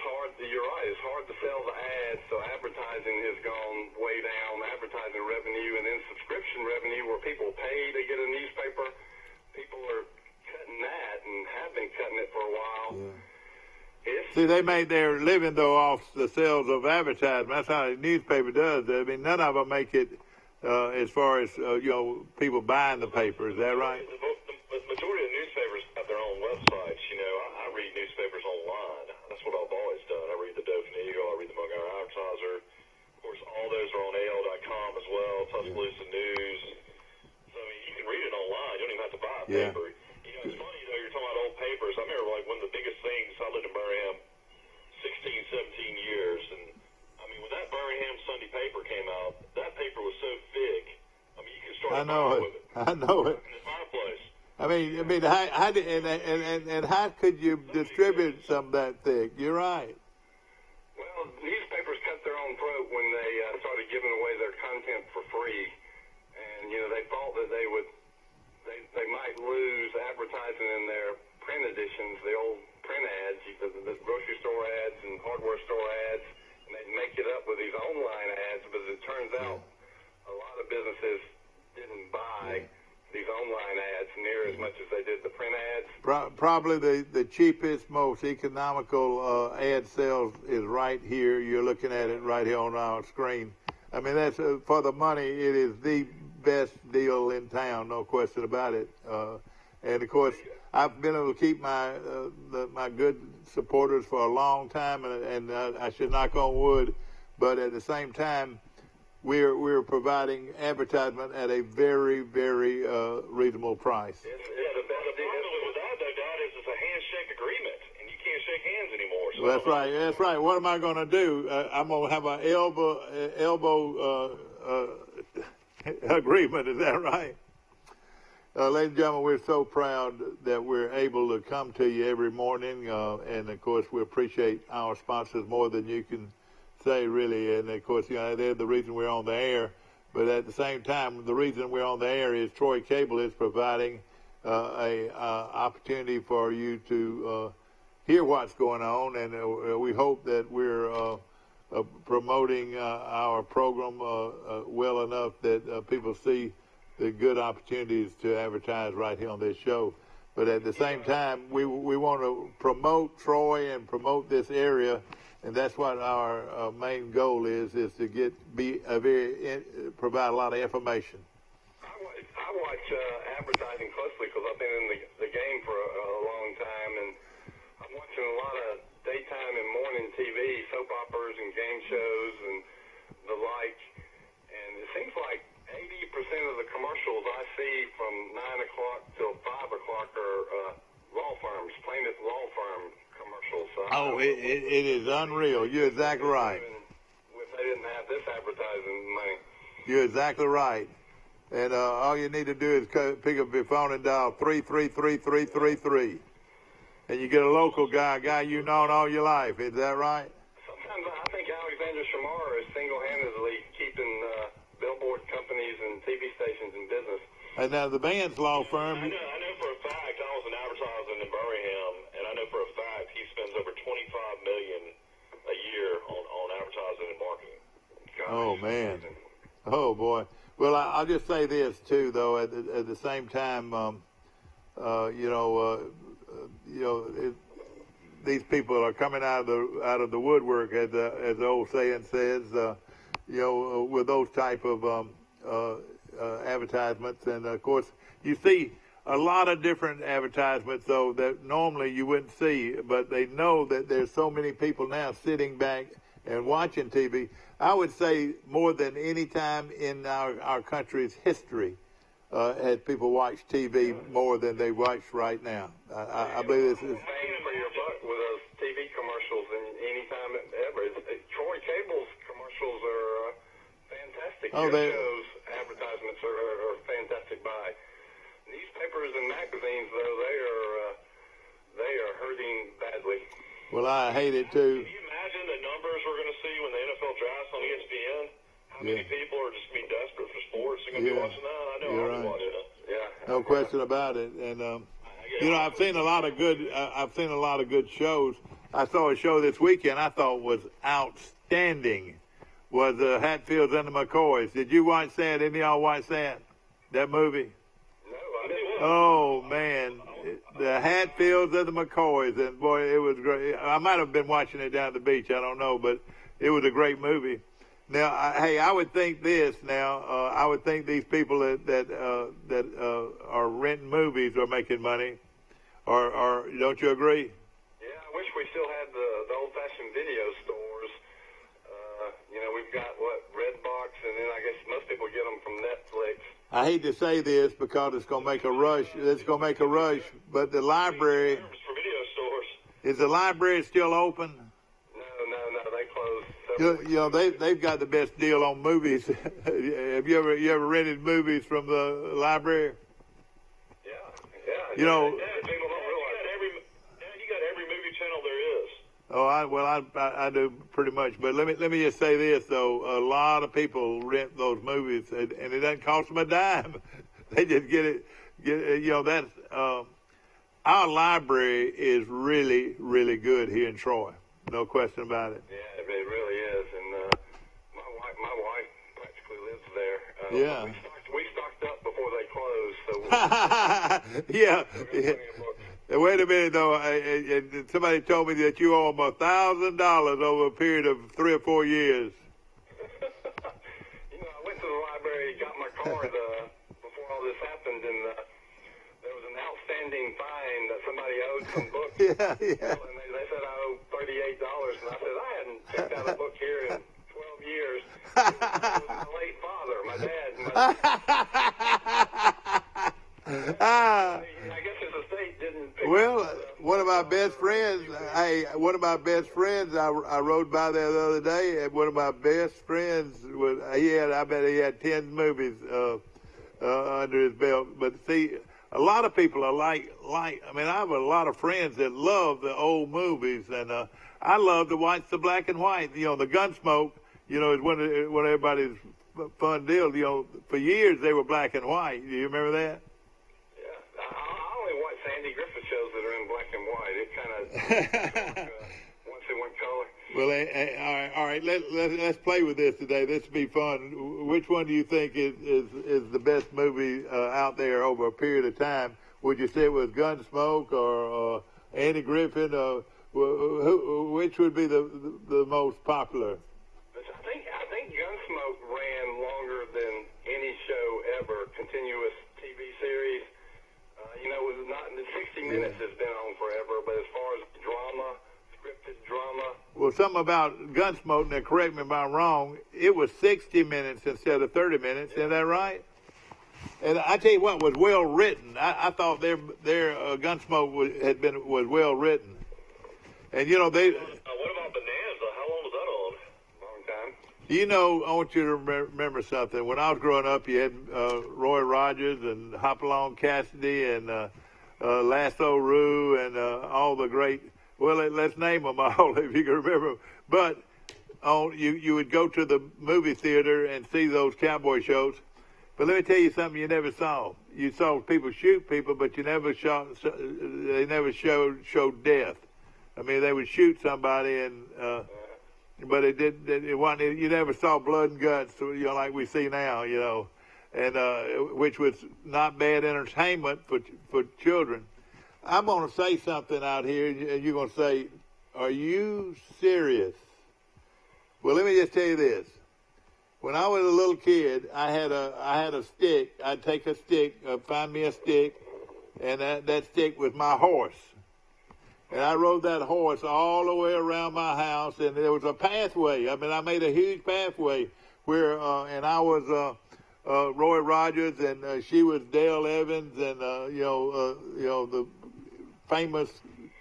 hard. You're right. It's hard to sell the ads. So advertising has gone way down. Advertising revenue and then subscription revenue, where people pay to get a newspaper. People are cutting that and have been cutting it for a while. Yeah. See, they made their living though off the sales of advertising. That's how a newspaper does. I mean, none of them make it as far as people buying the paper. Is that right? The majority of newspapers have their own websites. I read newspapers online. That's what I've always done. I read the Dothan Eagle. I read the Montgomery Advertiser. Of course, all those are on AL.com as well. Tuscaloosa News. So you can read it online. You don't even have to buy a paper. It's funny you're talking about old papers. I remember one of the biggest things. I lived in Birmingham 16, 17 years, and when that Birmingham Sunday paper came out, that paper was so thick. You could start a fire with it. I know it. In the fireplace. How could you distribute some that thick? You're right. Well, newspapers cut their own throat when they started giving away their content for free, and they thought that they might lose advertising in their print editions, the old print ads, the grocery store ads and hardware store ads, and they'd make it up with these online ads. But as it turns out, a lot of businesses didn't buy these online ads near as much as they did the print ads. Probably the cheapest, most economical ad sales is right here. You're looking at it right here on our screen. I mean, that's for the money. It is the best deal in town, no question about it. And of course, I've been able to keep my good supporters for a long time, and I should knock on wood. But at the same time, we're providing advertisement at a very, very reasonable price. Yeah, the problem with that, though, Dad, is it's a handshake agreement, and you can't shake hands anymore. So Well, that's right. That's right. What am I going to do? I'm going to have an elbow agreement. Is that right? Ladies and gentlemen, we're so proud that we're able to come to you every morning, and of course, we appreciate our sponsors more than you can say, really. And of course, they're the reason we're on the air. But at the same time, the reason we're on the air is Troy Cable is providing a opportunity for you to hear what's going on, and we hope that we're promoting our program well enough that people see the good opportunities to advertise right here on this show. But at the same time, we want to promote Troy and promote this area, and that's what our main goal is to provide a lot of information. I watch advertising closely because I've been in the game for a long time, and I'm watching a lot of daytime and morning TV, soap operas and game shows and the like, and it seems like 80% of the commercials I see from 9 o'clock till 5 o'clock are law firms, plaintiff law firm commercials. So it is unreal. You're exactly right. If they didn't have this advertising money. You're exactly right. And all you need to do is pick up your phone and dial 333-333. And you get a local guy, a guy you've known all your life. Is that right? Sometimes I think Alexander Shamar is single-handedly keeping billboard companies and TV stations in business. And now the Vance law firm. I know for a fact, I was an advertiser in Birmingham, and I know for a fact he spends over $25 million a year on advertising and marketing. Gosh, oh man, oh boy. Well, I'll just say this too, though. At the same time, these people are coming out of the woodwork, as the old saying says. With those type of advertisements, and of course, you see a lot of different advertisements, though, that normally you wouldn't see. But they know that there's so many people now sitting back and watching TV. I would say more than any time in our country's history, had people watch TV more than they watch right now. I believe this is. Bang for your buck with those TV commercials, and any time ever. Troy Cable's commercials are fantastic. Oh, Your shows, advertisements are fantastic buy. Newspapers and magazines, though, they are hurting badly. Well, I hate it too. Can you imagine the numbers we're going to see when the NFL drafts on ESPN? How many people are just going to be desperate for sports and going to be watching that? I know I'll be watching it. Yeah. No question about it. And I've seen a lot of good shows. I saw a show this weekend I thought was outstanding. Was Hatfields and the McCoys. Did you watch that? Any of y'all watch that movie? No, I didn't. Oh man, the Hatfields and the McCoys, and boy, it was great. I might have been watching it down at the beach. I don't know, but it was a great movie. Now, I would think this. Now, I would think these people that are renting movies are making money, or don't you agree? Yeah, I wish we still had the old-fashioned video stores. We've got Redbox, and then I guess most people get them from Netflix. I hate to say this because it's going to make a rush. But the library. For video stores. Is the library still open? No, they closed. They've got the best deal on movies. Have you ever rented movies from the library? Yeah. People don't realize you got every movie channel there is. Oh, I do pretty much. But let me just say this though: a lot of people rent those movies, and it doesn't cost them a dime. They just get it. That's. our library is really, really good here in Troy. No question about it. Yeah, it really is. And my wife practically lives there. Yeah. We stocked up before they closed, so Yeah. plenty of books. Wait a minute, though. Somebody told me that you owe them $1,000 over a period of 3 or 4 years. You know, I went to the library, got my card before all this happened, and there was an outstanding fine that somebody owed some books. Yeah. And they said I owe $38, and I said I hadn't checked out a book here in 12 years. It was my late father, my dad. I guess his estate didn't pick Well, up one of my best friends, I rode by there the other day, and one of my best friends was, I bet he had 10 movies under his belt. But see, a lot of people are I have a lot of friends that love the old movies, and I love to watch the black and white. You know, the Gunsmoke, is one of everybody's fun deal. For years they were black and white. Do you remember that? I only watch Sandy Griffith shows that are in black and white. It kind of once it went color. Well, all right. Let's play with this today. This will be fun. Which one do you think is the best movie out there over a period of time? Would you say it was Gunsmoke or Andy Griffith? Which would be the most popular? I think Gunsmoke ran longer than any show ever. Continuous TV series. It was not. 60 Minutes has been on forever, but as far as drama, scripted drama. Well, something about Gunsmoke, now correct me if I'm wrong, it was 60 minutes instead of 30 minutes, Is that right? And I tell you what, was well written. I thought their Gunsmoke was well written. And what about Bonanza? How long was that on? Long time. I want you to remember something. When I was growing up, you had Roy Rogers and Hopalong Cassidy and Lasso Rue and all the great. Well, let's name them all if you can remember. But you would go to the movie theater and see those cowboy shows. But let me tell you something you never saw. You saw people shoot people, but they never showed death. I mean, they would shoot somebody, and but it wasn't. You never saw blood and guts, like we see now, and which was not bad entertainment for children. I'm going to say something out here, and you're going to say, "Are you serious?" Well, let me just tell you this. When I was a little kid, I had a stick. I'd take a stick, find me a stick, and that stick was my horse. And I rode that horse all the way around my house, and there was a pathway. I mean, I made a huge pathway where, and I was Roy Rogers, and she was Dale Evans, and the famous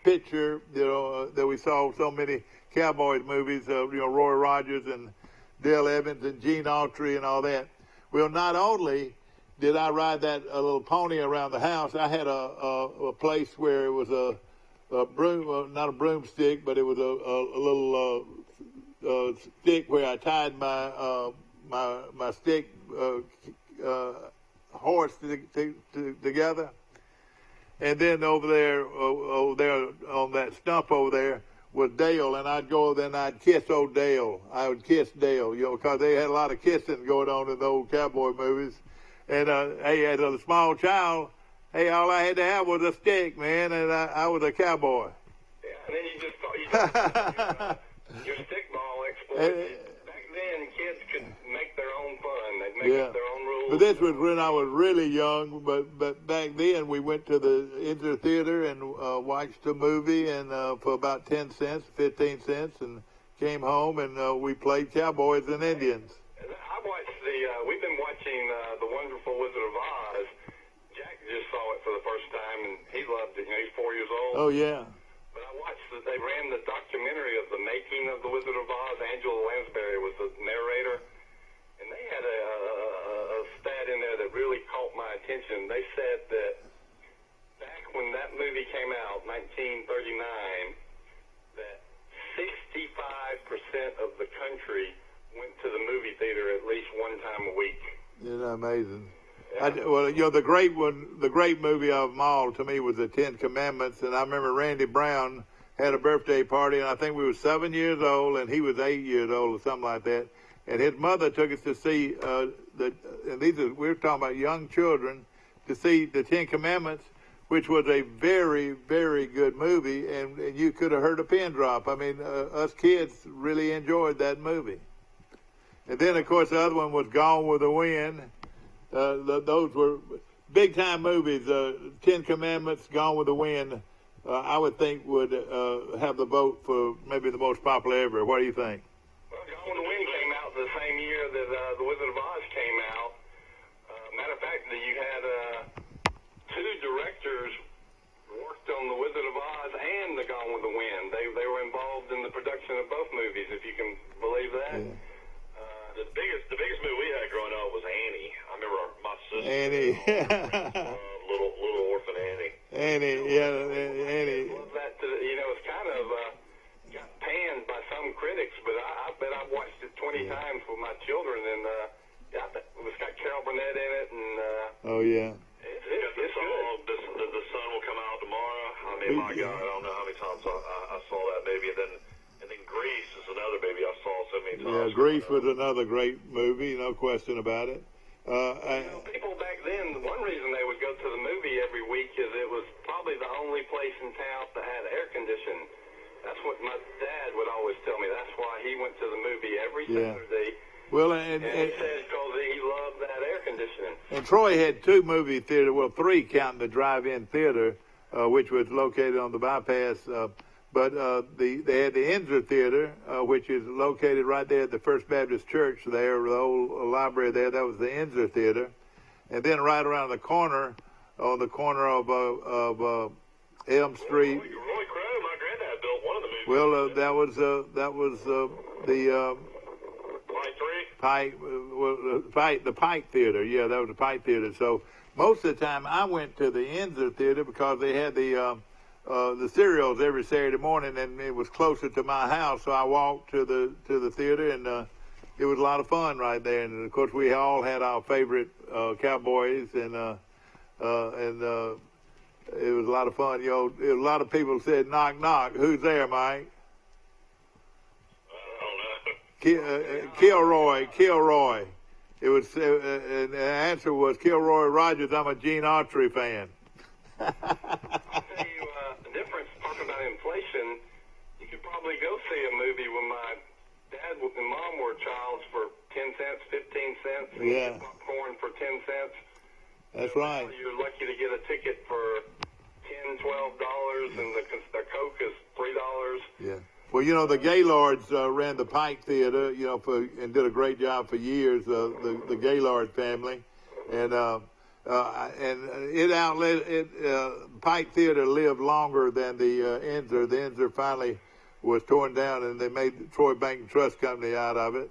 picture, that we saw so many cowboy movies, Roy Rogers and Dale Evans and Gene Autry and all that. Well, not only did I ride that little pony around the house, I had a place where it was a broom, not a broomstick, but it was a little stick where I tied my stick horse together. And then over there on that stump over there was Dale, and I'd go there and I'd kiss old Dale. I would kiss Dale, because they had a lot of kissing going on in the old cowboy movies. And hey, as a small child, hey, all I had to have was a stick, man, and I was a cowboy. Yeah, and then you just your stickball exploits. Back then, kids could make their own fun. They'd make up their own rules. But this was when I was really young. But back then, we went into the theater and watched a movie, and for about 10 cents, 15 cents, and came home and we played cowboys and Indians. I watched we've been watching The Wonderful Wizard of Oz. Jack just saw it for the first time, and he loved it. He's 4 years old. Oh, yeah. But I watched they ran the documentary of the making of The Wizard of Oz. Angela Lansbury was the narrator. And they had a stat in there that really caught my attention. They said that back when that movie came out, 1939, that 65% of the country went to the movie theater at least one time a week. Isn't that amazing? Well, you know, the great movie of them all to me was the Ten Commandments, and I remember Randy Brown had a birthday party, and I think we were 7 years old, and he was 8 years old or something like that. And his mother took us to see we're talking about young children, to see the Ten Commandments, which was a very, very good movie, and you could have heard a pin drop. I mean, us kids really enjoyed that movie. And then, of course, the other one was Gone with the Wind. Those were big-time movies. Ten Commandments, Gone with the Wind, I would think would have the vote for maybe the most popular ever. What do you think? Well, Gone with the Wind came out the same year that The Wizard of Oz came out. Matter of fact, you had two directors worked on The Wizard of Oz and The Gone with the Wind. They were involved in the production of both movies, if you can believe that. Yeah. The biggest movie we had growing up was Annie. I remember my sister. Annie. little orphan Annie. Annie, yeah, Annie. Love that. It's kind of got panned by some critics, but I bet I've watched it 20 times with my children, and it's got Carol Burnett in it, and Oh yeah. It's the song, the sun will come out tomorrow. I mean, my God, I don't know how many times I saw that movie, and then Grease is another movie I saw so many times. Yeah, Grease was another great movie, no question about it. People back then, one reason they would go to the movie every week is it was probably the only place in town that had air conditioning. That's what my dad would always tell me. That's why he went to the movie every Saturday. Well, and he said because he loved that air conditioning. And Troy had two movie theaters, well, three counting the drive-in theater, which was located on the bypass. But they had the Enzer Theater, which is located right there at the First Baptist Church there, the old library there. That was the Enzer Theater. And then right around the corner, on the corner of Elm Street. Roy Crow, my granddad built one of the movies. Well, that was the the Pike Theater. Yeah, that was the Pike Theater. So most of the time I went to the Enzer Theater because they had the serials every Saturday morning, and it was closer to my house, so I walked to the theater, and it was a lot of fun right there. And of course, we all had our favorite cowboys, and it was a lot of fun. You know, a lot of people said, "Knock, knock, who's there, Mike?" I don't know. Kilroy. It was, and the answer was Kilroy Rogers. I'm a Gene Autry fan. I'll tell you the difference. Talking about inflation, you could probably go see a movie when my dad and mom were childs for 10 cents, 15 cents, and Yeah. get popcorn for 10 cents. That's right. You're lucky to get a ticket for $10, $12, and the Coke is $3. Yeah. Well, you know, the Gaylords ran the Pike Theater, you know, and did a great job for years. The Gaylord family, and it outlived Pike Theater lived longer than the Enzer. The Enzer finally was torn down, and they made the Troy Bank and Trust Company out of it.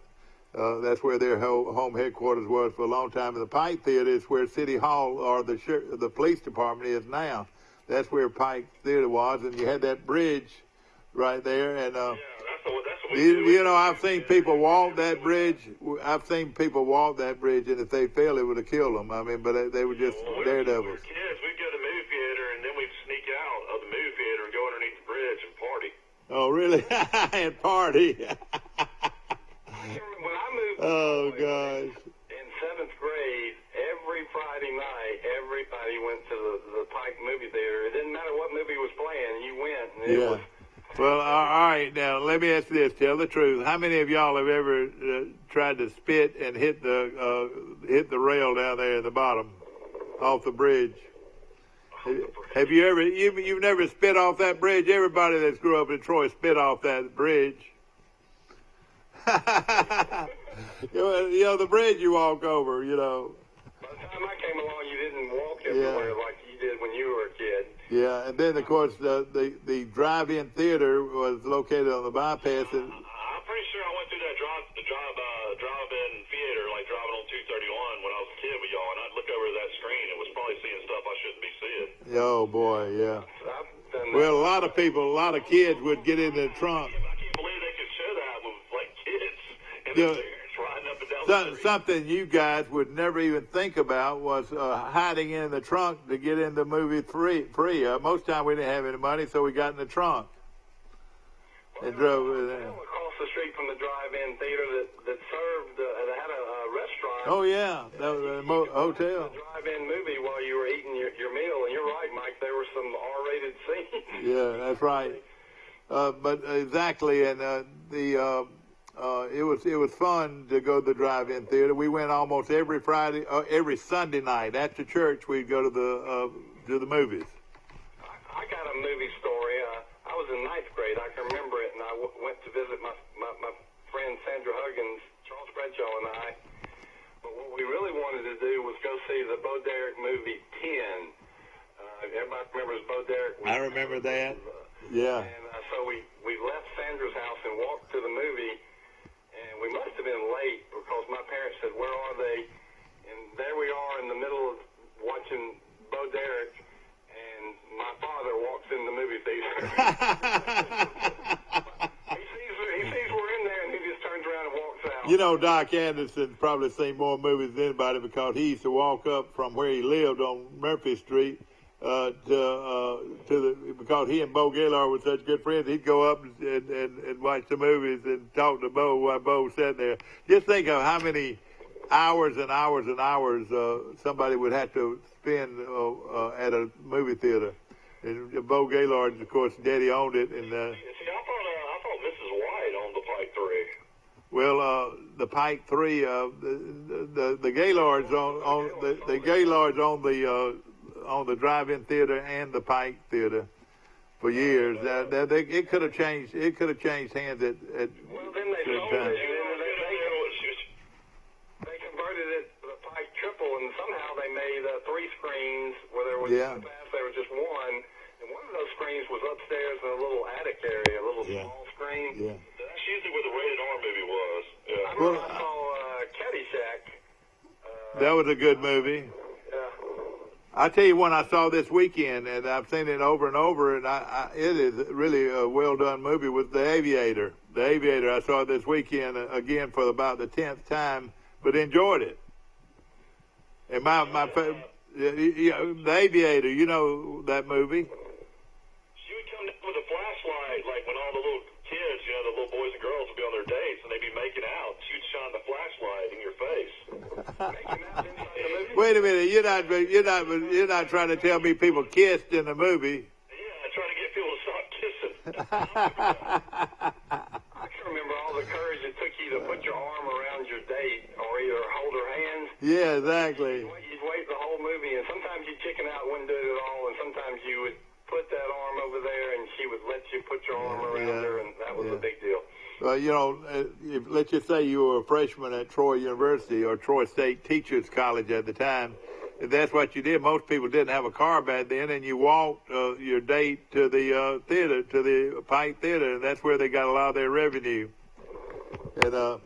That's where their home headquarters was for a long time. And the Pike Theater is where City Hall or the police department is now. That's where Pike Theater was, and you had that bridge right there. And that's what we do. you know, I've seen people walk that bridge. And if they fell, it would have killed them. I mean, but they were just daredevils. When we were kids, we'd go to the movie theater, and then we'd sneak out of the movie theater and go underneath the bridge and party. Oh, really? And party. When I moved Oh, to gosh. in 7th grade, every Friday night, everybody went to the Pike movie theater. It didn't matter what movie was playing, you went. And it Yeah. was, Well, all right. Now, let me ask you this. Tell the truth. How many of y'all have ever tried to spit and hit the rail down there at the bottom, off the bridge? Have you ever? You've never spit off that bridge? Everybody that's grew up in Troy spit off that bridge. You know, the bridge you walk over. You know. by the time I came along, you didn't walk everywhere like you did when you were a kid. Yeah, and then of course the drive-in theater was located on the bypass. And, I'm pretty sure I went through that drive-in theater, like driving on 231 when I was a kid with y'all, and I'd look over that screen and was probably seeing stuff I shouldn't be seeing. oh boy, yeah. I've done that. Well, a lot of kids would get in the trunk. I can't believe they could show that with like kids and Yeah. their parents riding up up and down the street. Something you guys would never even think about was hiding in the trunk to get in the movie free. Most time we didn't have any money, so we got in the trunk and drove with it. Across the street from the drive-in theater that served, that had a restaurant. Oh yeah, that was a hotel. The drive-in movie while you were eating your meal, and you're right, Mike. There were some R-rated scenes. Yeah, that's right. But exactly, and it was fun to go to the drive-in theater. We went almost every every Sunday night after church. We'd go to the movies. I got a movie story. I was in ninth grade. I can remember it, and I went to visit my friend Sandra Huggins, Charles Bradshaw, and I. But what we really wanted to do was go see the Bo Derek movie 10. Everybody remembers Bo Derek? I remember that. Yeah. And so we left Sandra's house and walked to the movie, and we must have been late because my parents said, "Where are they?" And there we are in the middle of watching Bo Derek, and my father walks in the movie theater. he sees we're in there, and he just turns around and walks out. You know, Doc Anderson probably seen more movies than anybody because he used to walk up from where he lived on Murphy Street because he and Bo Gaylord were such good friends. He'd go up and watch the movies and talk to Bo while Bo was sitting there. Just think of how many hours and hours and hours somebody would have to spend at a movie theater. And Bo Gaylord, of course, Daddy owned it. And see, I thought Mrs. White owned the Pike 3. Well, the Pike 3, the Gaylords the Gaylords on the drive-in theater and the Pike Theater for years. It could have changed. It could have changed hands at well, then they sold time. it. They converted it to the Pike Triple, and somehow they made 3 screens where there was in the past there was just one. And one of those screens was upstairs in a little attic area, a little small screen. Yeah. That's usually where the rated R movie was. Yeah. I remember I saw Caddyshack. That was a good movie. I tell you one I saw this weekend, and I've seen it over and over, and it is really a well-done movie, with The Aviator. The Aviator, I saw it this weekend, again, for about the 10th time, but enjoyed it. And The Aviator, you know that movie? She would come down with a flashlight, like when all the little kids, the little boys and girls would be on their dates, and they'd be making out. She'd shine the flashlight in your face. Making out inside the movie? Wait a minute, you're not trying to tell me people kissed in the movie? Yeah, I try to get people to stop kissing. I can remember all the courage it took you to put your arm around your date, or either hold her hands. Yeah, exactly. You'd wait the whole movie, and sometimes you'd chicken out, wouldn't do it at all, and sometimes you would put that arm over there, and she would let you put your arm around her, and that was a big deal. Well, let's just say you were a freshman at Troy University or Troy State Teachers College at the time. If that's what you did, most people didn't have a car back then, and you walked your date to the theater, to the Pike Theater, and that's where they got a lot of their revenue. And,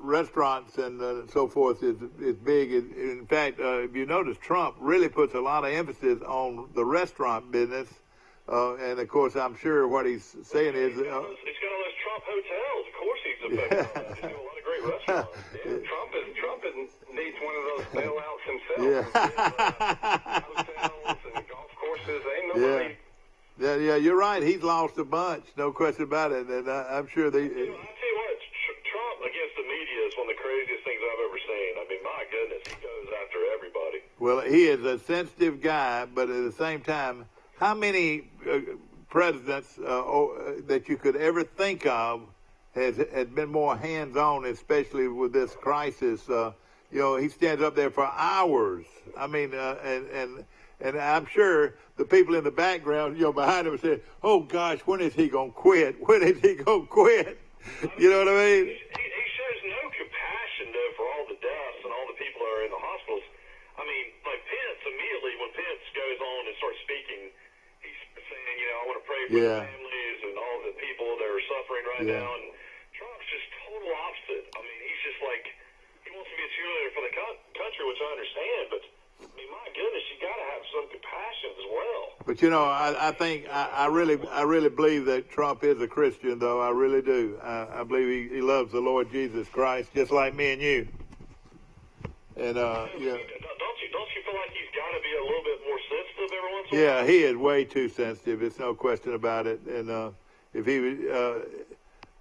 restaurants and so forth is big. In fact, if you notice, Trump really puts a lot of emphasis on the restaurant business. And of course, I'm sure what he's saying is, he's got all those Trump hotels. Of course, he's affected by that. He's doing a lot of great restaurants. Trump needs one of those bailouts himself. Hotels and golf courses. Ain't nobody. Yeah, you're right. He's lost a bunch, no question about it. And I'm sure they. I tell you what, Trump against the media is one of the craziest things I've ever seen. I mean, my goodness, he goes after everybody. Well, he is a sensitive guy, but at the same time, how many presidents that you could ever think of had been more hands-on, especially with this crisis? He stands up there for hours. I mean, and I'm sure the people in the background, behind him said, "Oh gosh, when is he gonna quit? When is he gonna quit?" You know what I mean? He shows no compassion though for all the deaths and all the people that are in the hospitals. I mean, like Pence, immediately when Pence goes on and starts speaking, he's saying, I want to pray for the families and all the people that are suffering right now. And Trump's just total opposite. I mean, he's just like, he wants to be a cheerleader for the country, which I understand, but mean, my goodness, you got to have some compassion as well. But you know, I really believe that Trump is a Christian, though. I really do. I believe he loves the Lord Jesus Christ, just like me and you. And yeah. Don't you feel like he's got to be a little bit more sensitive every once in a while? Yeah, he is way too sensitive. It's no question about it. And if he,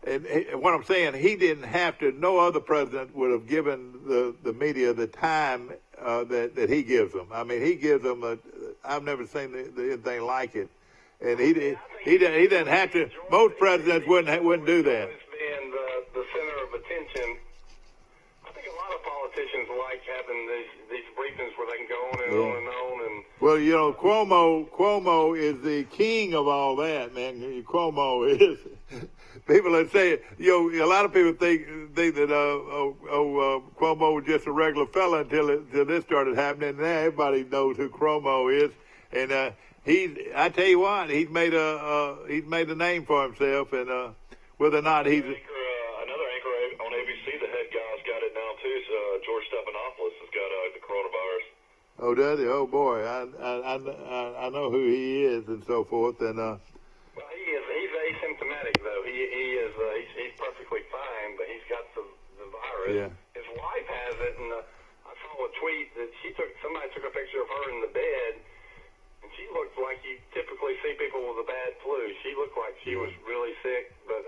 and what I'm saying, he didn't have to. No other president would have given the media the time that he gives them. I mean, he gives them I've never seen anything like it. And he didn't have to. Most presidents wouldn't do that. Being the center of attention. Politicians like having these briefings where they can go on and on and on. And well, you know, Cuomo is the king of all that, man. Cuomo is. People that say, you know, a lot of people think that Cuomo was just a regular fella until this started happening. Now everybody knows who Cuomo is, and I tell you what, he's made a name for himself, and whether or not he's another anchor on ABC, the head guy's got it now too. George Stephanopoulos has got the coronavirus. Oh, does he? Oh boy, I know who he is and so forth, and well, he's asymptomatic though. He's perfectly fine, but he's got the virus. Yeah. His wife has it, and I saw a tweet that somebody took a picture of her in the bed, and she looked like you typically see people with a bad flu. She looked like she was really sick, but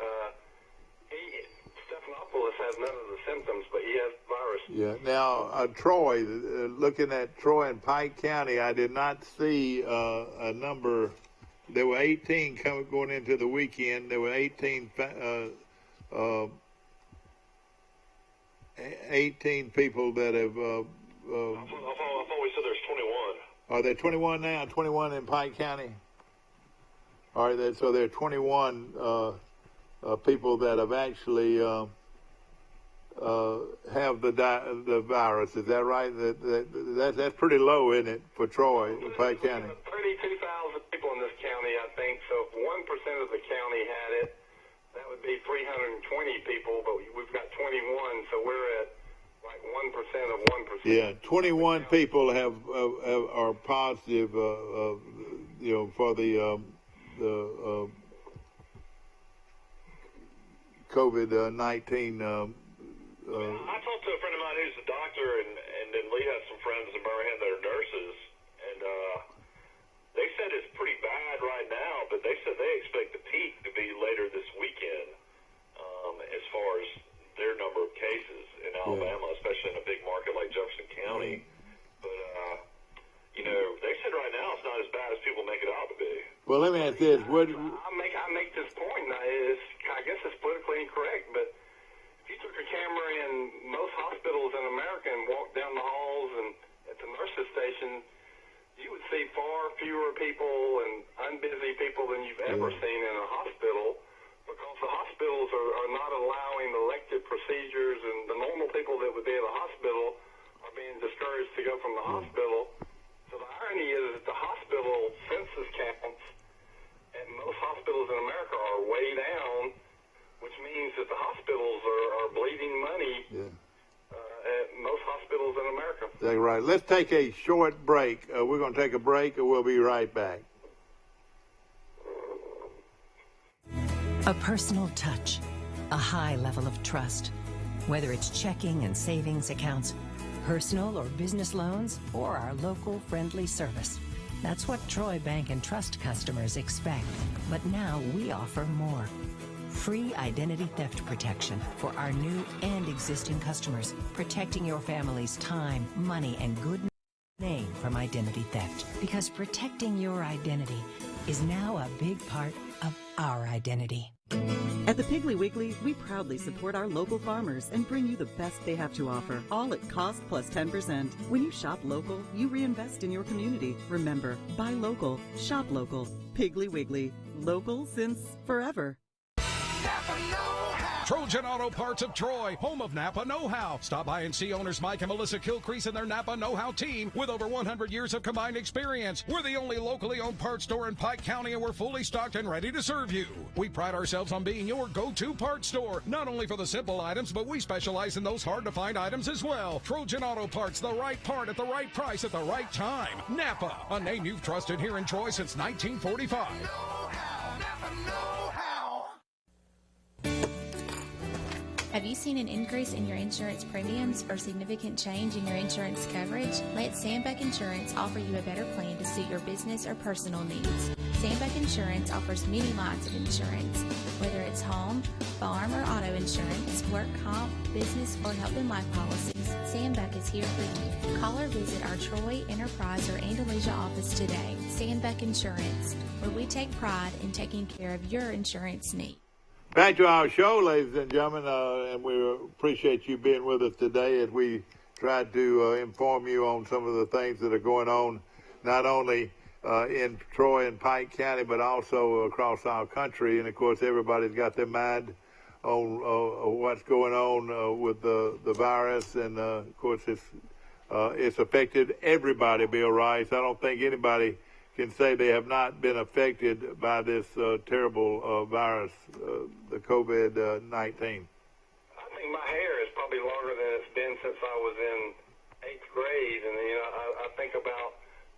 Stephanopoulos has none of the symptoms, but he has virus. Yeah. Now, Troy, looking at Troy and Pike County, I did not see a number. There were 18 going into the weekend. There were 18 people that have. I thought we said there's 21. Are there 21 now? 21 in Pike County? All right, so there are 21 people that have actually have the virus. Is that right? That's pretty low, isn't it, for Troy, Pike County? 32,000 people in this county, I think. So if 1% of the county had it, that would be 320 people. But we've got 21, so we're at like 1% of 1%. Yeah, 21 people are positive. You know, for the COVID-19. I talked to a friend of mine who's a doctor, and then Lee has some friends in Birmingham that are nurses, and they said it's pretty bad right now, but they said they expect the peak to be later this weekend as far as their number of cases in Alabama, especially in a big market like Jefferson County. But, you know, they said right now it's not as bad as people make it out to be. Well, let me ask this. I make this point, and I guess it's politically incorrect, but if you took a camera in most hospitals in America and walked down the halls and at the nurses' station, you would see far fewer people and unbusy people than you've ever seen in a hospital, because the hospitals are not allowing elective procedures, and the normal people that would be at a hospital are being discouraged to go from the hospital. So the irony is that the hospital census counts at most hospitals in America are way down, which means that the hospitals are bleeding money at most hospitals in America. That's right. Let's take a short break. We're going to take a break, and we'll be right back. A personal touch, a high level of trust. Whether it's checking and savings accounts, personal or business loans, or our local friendly service. That's what Troy Bank and Trust customers expect. But now we offer more. Free identity theft protection for our new and existing customers, protecting your family's time, money, and good name from identity theft. Because protecting your identity is now a big part of our identity. At the Piggly Wiggly, we proudly support our local farmers and bring you the best they have to offer, all at cost plus 10%. When you shop local, you reinvest in your community. Remember, buy local, shop local. Piggly Wiggly, local since forever. Napa know-how. Trojan Auto Parts of Troy, home of Napa Know-How. Stop by and see owners Mike and Melissa Kilcrease and their Napa Know-How team with over 100 years of combined experience. We're the only locally owned parts store in Pike County, and we're fully stocked and ready to serve you. We pride ourselves on being your go-to parts store, not only for the simple items, but we specialize in those hard-to-find items as well. Trojan Auto Parts, the right part at the right price at the right time. Napa, a name you've trusted here in Troy since 1945. Have you seen an increase in your insurance premiums or significant change in your insurance coverage? Let Sandbeck Insurance offer you a better plan to suit your business or personal needs. Sandbeck Insurance offers many lines of insurance, whether it's home, farm, or auto insurance, work comp, business, or health and life policies. Sandbeck is here for you. Call or visit our Troy, Enterprise, or Andalusia office today. Sandbeck Insurance, where we take pride in taking care of your insurance needs. Back to our show, ladies and gentlemen, and we appreciate you being with us today as we tried to inform you on some of the things that are going on, not only in Troy and Pike County, but also across our country. And, of course, everybody's got their mind on what's going on with the virus. And, of course, it's affected everybody, Bill Rice. I don't think anybody can say they have not been affected by this terrible virus, the COVID-19. I think my hair is probably longer than it's been since I was in 8th grade. And, I think about,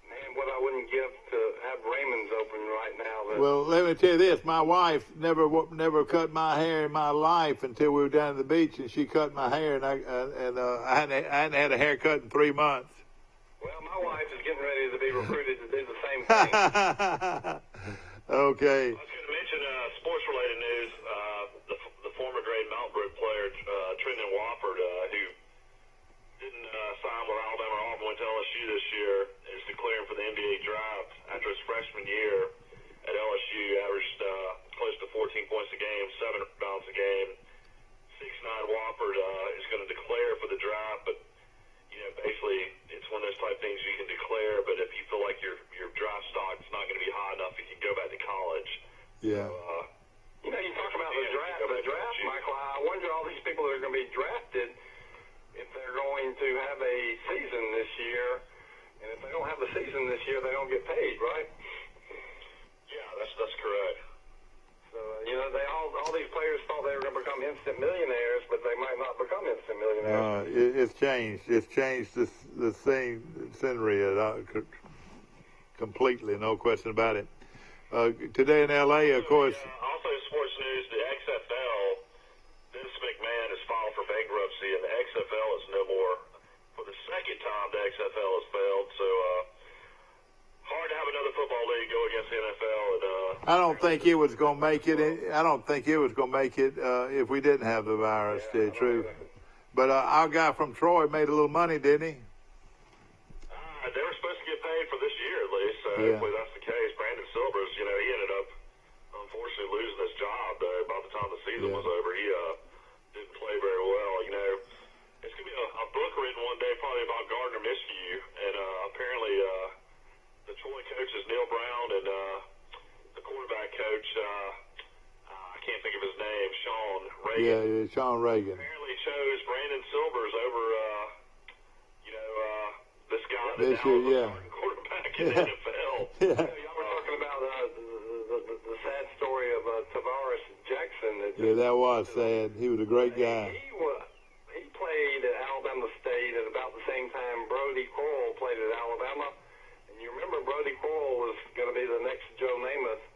man, what I wouldn't give to have Raymond's open right now. Well, let me tell you this. My wife never cut my hair in my life until we were down at the beach, and she cut my hair, and I hadn't had a haircut in 3 months. Well, my wife is getting ready to be recruited to do the same thing. Okay. I was going to mention sports-related news. The former grade Mountain Brook player, Trenton Wofford, who didn't sign with Alabama or Auburn, went to LSU this year, is declaring for the NBA draft after his freshman year at LSU. Averaged close to 14 points a game, 7 rebounds a game. 6'9" Wofford is going to declare for the draft, but basically, it's one of those type things you can declare, but if you feel like your draft stock's not going to be high enough, you can go back to college. Yeah. So, you talk about the draft, Michael. I wonder all these people that are going to be drafted, if they're going to have a season this year, and if they don't have a season this year, they don't get paid, right? Yeah, that's correct. So, all these players thought they were going to become instant millionaires, but they might not become instant millionaires. It's changed. It's changed the scenery completely, no question about it. Today in L.A., of course. Also, sports news, the XFL, Vince McMahon has filed for bankruptcy, and the XFL is no more. For the second time, the XFL has failed, so hard to have another football league go against the NFL. And, I don't think it was going to make it. I don't think it was going to make it if we didn't have the virus, to tell you the truth. But our guy from Troy made a little money, didn't he? They were supposed to get paid for this year, at least. So hopefully that's the case. Brandon Silvers, he ended up, unfortunately, losing his job by the time the season was over. He didn't play very well. It's going to be a book written one day probably about Gardner Minshew. And apparently the Troy coach is Neil Brown, and the quarterback coach, I can't think of his name, Sean Reagan. Yeah, Sean Reagan. Apparently chose Brandon Silvers over, this guy this year, quarterback in the NFL. Yeah. Y'all were talking about the sad story of Tavares Jackson. That was sad. He was a great guy. He played at Alabama State at about the same time Brody Crowell played at Alabama. And you remember Brody Crowell was going to be the next Joe Namath.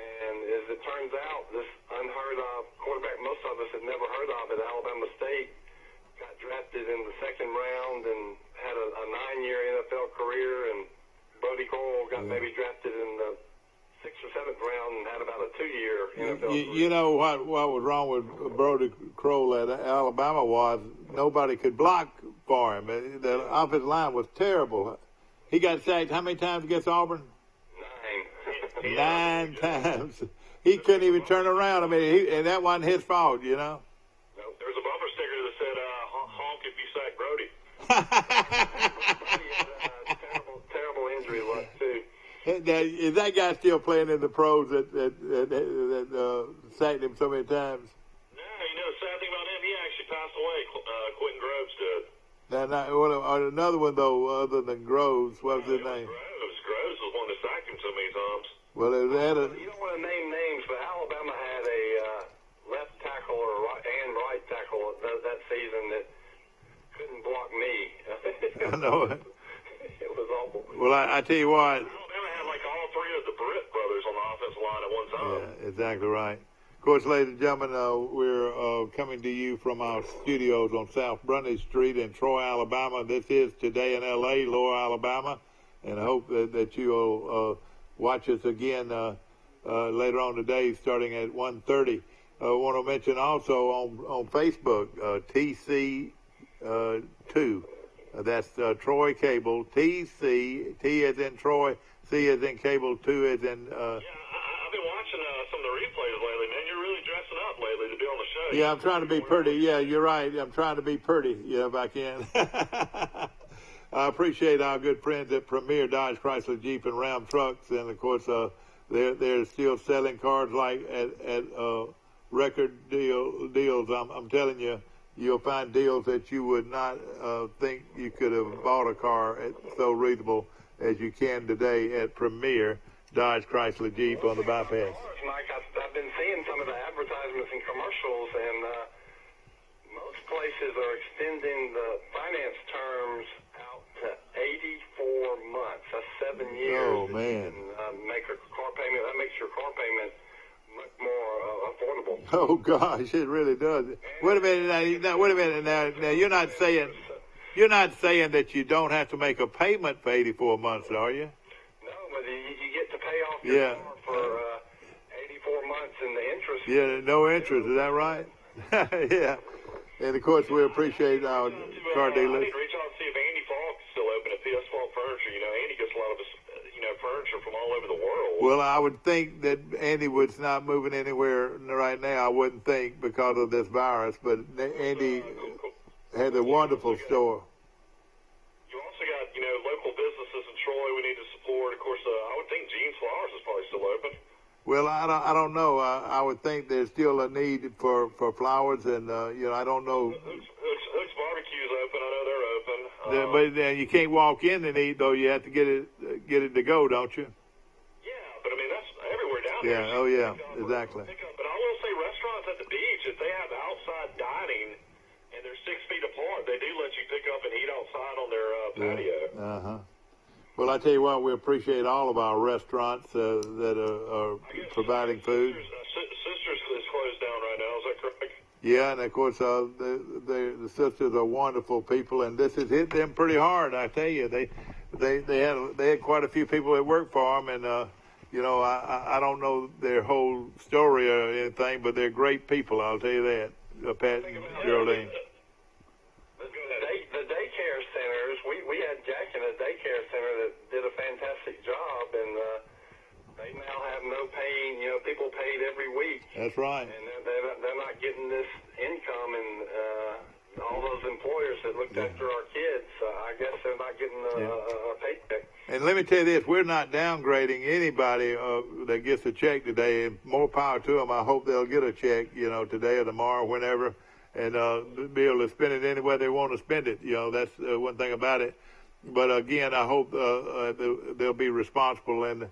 And as it turns out, this unheard of quarterback most of us had never heard of at Alabama State got drafted in the second round and had a 9-year NFL career, and Brody Crowell got maybe drafted in the 6th or 7th round and had about a 2-year NFL career. You know what was wrong with Brody Crowell at Alabama was nobody could block for him. The offensive line was terrible. He got sacked how many times against Auburn? 9. 9 times. He couldn't even turn around. I mean, and that wasn't his fault, There was a bumper sticker that said, honk if you sack Brody. Terrible injury luck, too. Is that guy still playing in the pros that sacked him so many times? No, the sad thing about him, he actually passed away. Quentin Groves did. Another one, though, other than Groves, what was his name? Groves was one that sacked him so many times. Well, it had You don't want to name names, but Alabama had a left tackle and right tackle that season that couldn't block me. I know it. It was awful. Well, I tell you what. Alabama had like all three of the Britt brothers on the offensive line at one time. Yeah, exactly right. Of course, ladies and gentlemen, we're coming to you from our studios on South Brundage Street in Troy, Alabama. This is Today in L.A., Lower Alabama, and I hope that you'll watch us again later on today starting at 1:30. I want to mention also on Facebook, TC2. That's Troy Cable, TC, T as in Troy, C as in Cable, 2 as in... I've been watching some of the replays lately, man. You're really dressing up lately to be on the show. Yeah, I'm trying to be pretty. Yeah, you're right. I'm trying to be pretty, if I can. I appreciate our good friends at Premier Dodge, Chrysler, Jeep, and Ram Trucks. And, of course, they're still selling cars like at record deals. I'm telling you, you'll find deals that you would not think you could have bought a car at so reasonable as you can today at Premier Dodge, Chrysler, Jeep on the bypass. Mike, I've been seeing some of the advertisements and commercials, and most places are extending the finance terms out to 84 months. That's 7 years. Oh, man. Make a car payment. That makes your car payment much more affordable. Oh, gosh, it really does. Wait a minute. Now, wait a minute. Now, you're not saying that you don't have to make a payment for 84 months, are you? No, but you get to pay off your car for 84 months and the interest. Yeah, no interest. Is that right? Yeah. And, of course, we appreciate our car dealers. I need to reach out and see if Andy Falk's still open at PS Falk Furniture. You know, Andy gets a lot of his, furniture from all over the world. Well, I would think that Andy was not moving anywhere right now. I wouldn't think because of this virus. But Andy has a wonderful store. You also got, local businesses in Troy we need to support. Of course, I would think Gene's Flowers is probably still open. Well, I don't know. I would think there's still a need for flowers, and I don't know. Hook's Barbecue's open. I know they're open. But you can't walk in and eat, though. You have to get it to go, don't you? Yeah, but I mean that's everywhere down there. Yeah. Oh, yeah. Exactly. But I will say, restaurants at the beach, if they have outside dining and they're 6 feet apart, they do let you pick up and eat outside on their patio. Uh-huh. Well, I tell you what, we appreciate all of our restaurants that are providing food. Sisters is closed down right now. Is that correct? Yeah, and of course, the sisters are wonderful people, and this has hit them pretty hard. I tell you, they had quite a few people that work for them, and I don't know their whole story or anything, but they're great people. I'll tell you that, Pat and Geraldine. The daycare centers, we had Jack in a daycare center that did a fantastic job, and they now have no paying, people paid every week. That's right. And they're not getting this income, and all those employers that looked after our kids, I guess they're not getting a paycheck. And let me tell you this, we're not downgrading anybody that gets a check today. More power to them. I hope they'll get a check, today or tomorrow, whenever, and be able to spend it anywhere they want to spend it. That's one thing about it. But again, I hope they'll be responsible and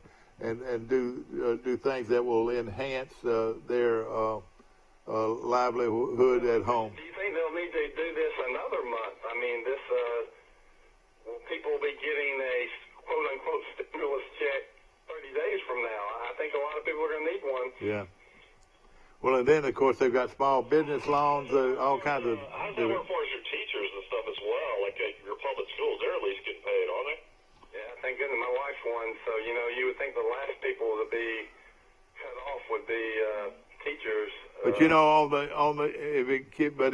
do things that will enhance their livelihood at home. Do you think they'll need to do this another month? I mean, will people be getting a quote-unquote stimulus check 30 days from now? I think a lot of people are going to need one. Yeah. Well, and then, of course, they've got small business loans, all kinds of... How does that work for your teachers and stuff as well? Like your public schools, they're at least getting paid, aren't they? Yeah, thank goodness my wife's one. So, you would think the last people to be cut off would be teachers. But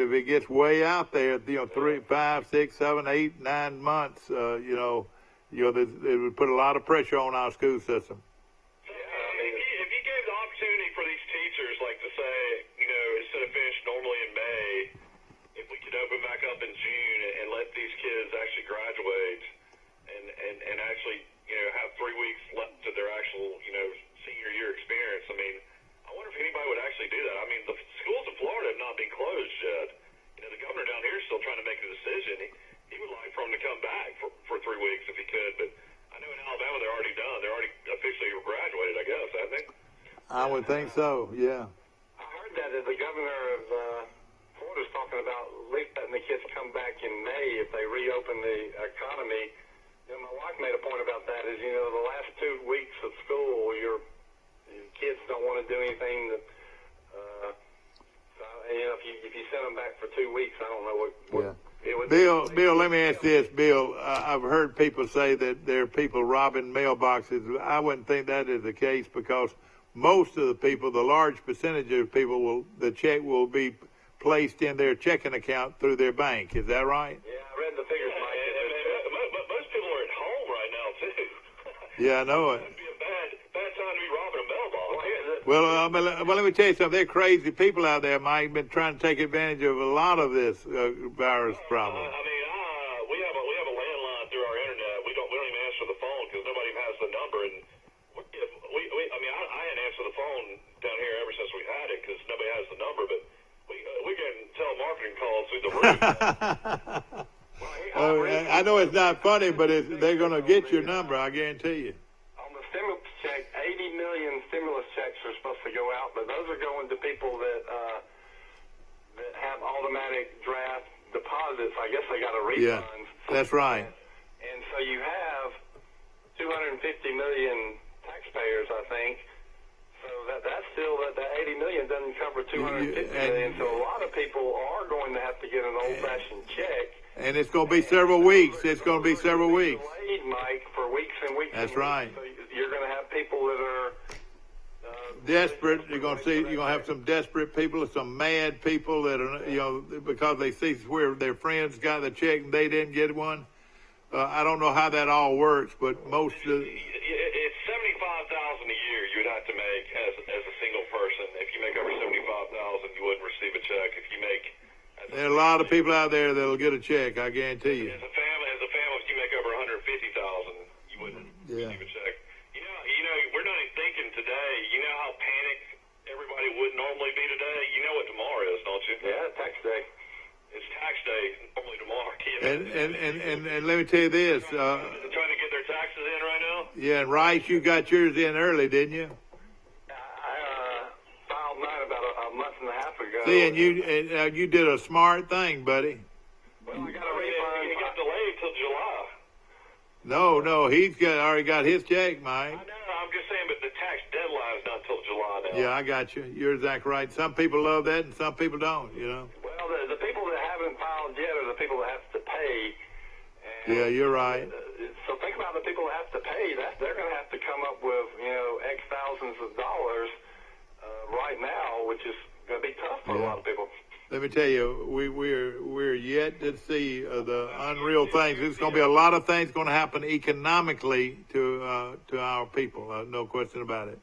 if it gets way out there, 3, 5, 6, 7, 8, 9 months, it would put a lot of pressure on our school system. If you gave the opportunity for these teachers, like to say, instead of finish normally in May, if we could open back up in June and let these kids actually graduate and actually, have 3 weeks left to their actual, senior year experience. I mean, I wonder if anybody would actually do that. I mean, the schools in Florida have not been closed I would think so, yeah. I heard that the governor of Florida's talking about letting the kids come back in May if they reopen the economy. You know, my wife made a point about that. Is the last 2 weeks of school, your kids don't want to do anything. So if you send them back for 2 weeks, I don't know what it would. Bill, let me ask this, Bill. I've heard people say that there are people robbing mailboxes. I wouldn't think that is the case because most of the people, the large percentage of people, the check will be placed in their checking account through their bank. Is that right? Yeah, I read the figures, Mike. Most people are at home right now too. Yeah, I know it. It'd be a bad time to be robbing a mailbox. Well, let me tell you something. They're crazy people out there, Mike. Been trying to take advantage of a lot of this virus problem. I mean, we have a landline through our internet. We don't even answer the phone because nobody has the number. And I hadn't answered the phone down here ever since we had it because nobody has the number. But we get telemarketing calls through the roof. I know it's not funny, but they're going to get your number. I guarantee you. On the stimulus check, 80 million stimulus checks are supposed to go out, but those are going to people that have automatic draft deposits. I guess they got a refund. Yeah, that's right. And so you have 250 million taxpayers, I think. So that's still that 80 million doesn't cover 250 million. So a lot of people are going to have to get an old-fashioned check. And it's going to be several weeks. It's going to be several weeks. Delayed, Mike, for weeks and weeks. That's and right. weeks. So you're going to have people that are desperate. You're going to have some desperate people, some mad people that are, because they see where their friends got the check and they didn't get one. I don't know how that all works, but most of it's $75,000 a year you would have to make as a single person. If you make over $75,000, you wouldn't receive a check. If you make there are a lot of people out there that'll get a check. I guarantee you. As a family, if you make over $150,000, you wouldn't receive a check. We're not even thinking today. You know how panicked everybody would normally be today. You know what tomorrow is, don't you? Yeah, tax day. It's tax day normally tomorrow. And let me tell you this. Trying to get their taxes in right now. Yeah, and Rice, you got yours in early, didn't you? I filed mine about a month and a half ago. See, and you did a smart thing, buddy. Well, I got a refund. It got delayed till July. No, he's already got his check, Mike. I know. I'm just saying, but the tax deadline is not till July now. Yeah, I got you. You're exactly right. Some people love that, and some people don't. Well, the people that haven't filed yet are the people that have to pay. And, yeah, you're right. So think about the people that have to pay. They're going to have to come up with X thousands of dollars right now, which is going to be tough for a lot of people. Let me tell you, we're yet to see the unreal things. There's going to be a lot of things going to happen economically to our people. No question about it.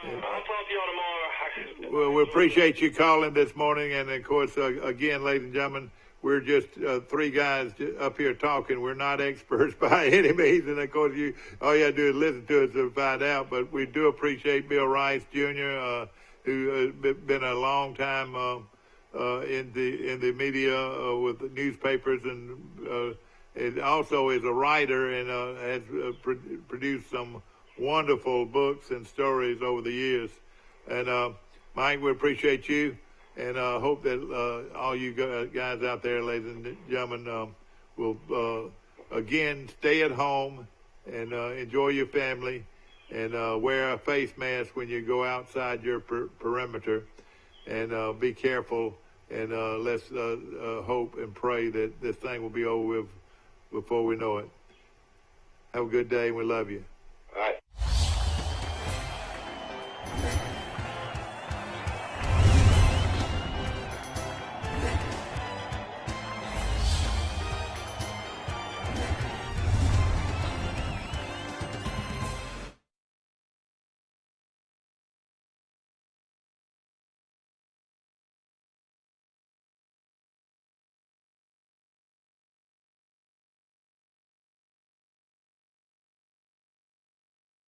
I'll talk to y'all tomorrow. Well, we appreciate you calling this morning, and of course, again, ladies and gentlemen, we're just three guys up here talking. We're not experts by any means, and of course, all you have to do is listen to us to find out. But we do appreciate Bill Rice Jr., who has been a long time in the media with the newspapers, and also is a writer and has produced some wonderful books and stories over the years. And Mike, we appreciate you, and hope that all you guys out there, ladies and gentlemen, will again stay at home and enjoy your family. And wear a face mask when you go outside your perimeter, and be careful. And let's hope and pray that this thing will be over with before we know it. Have a good day, and we love you.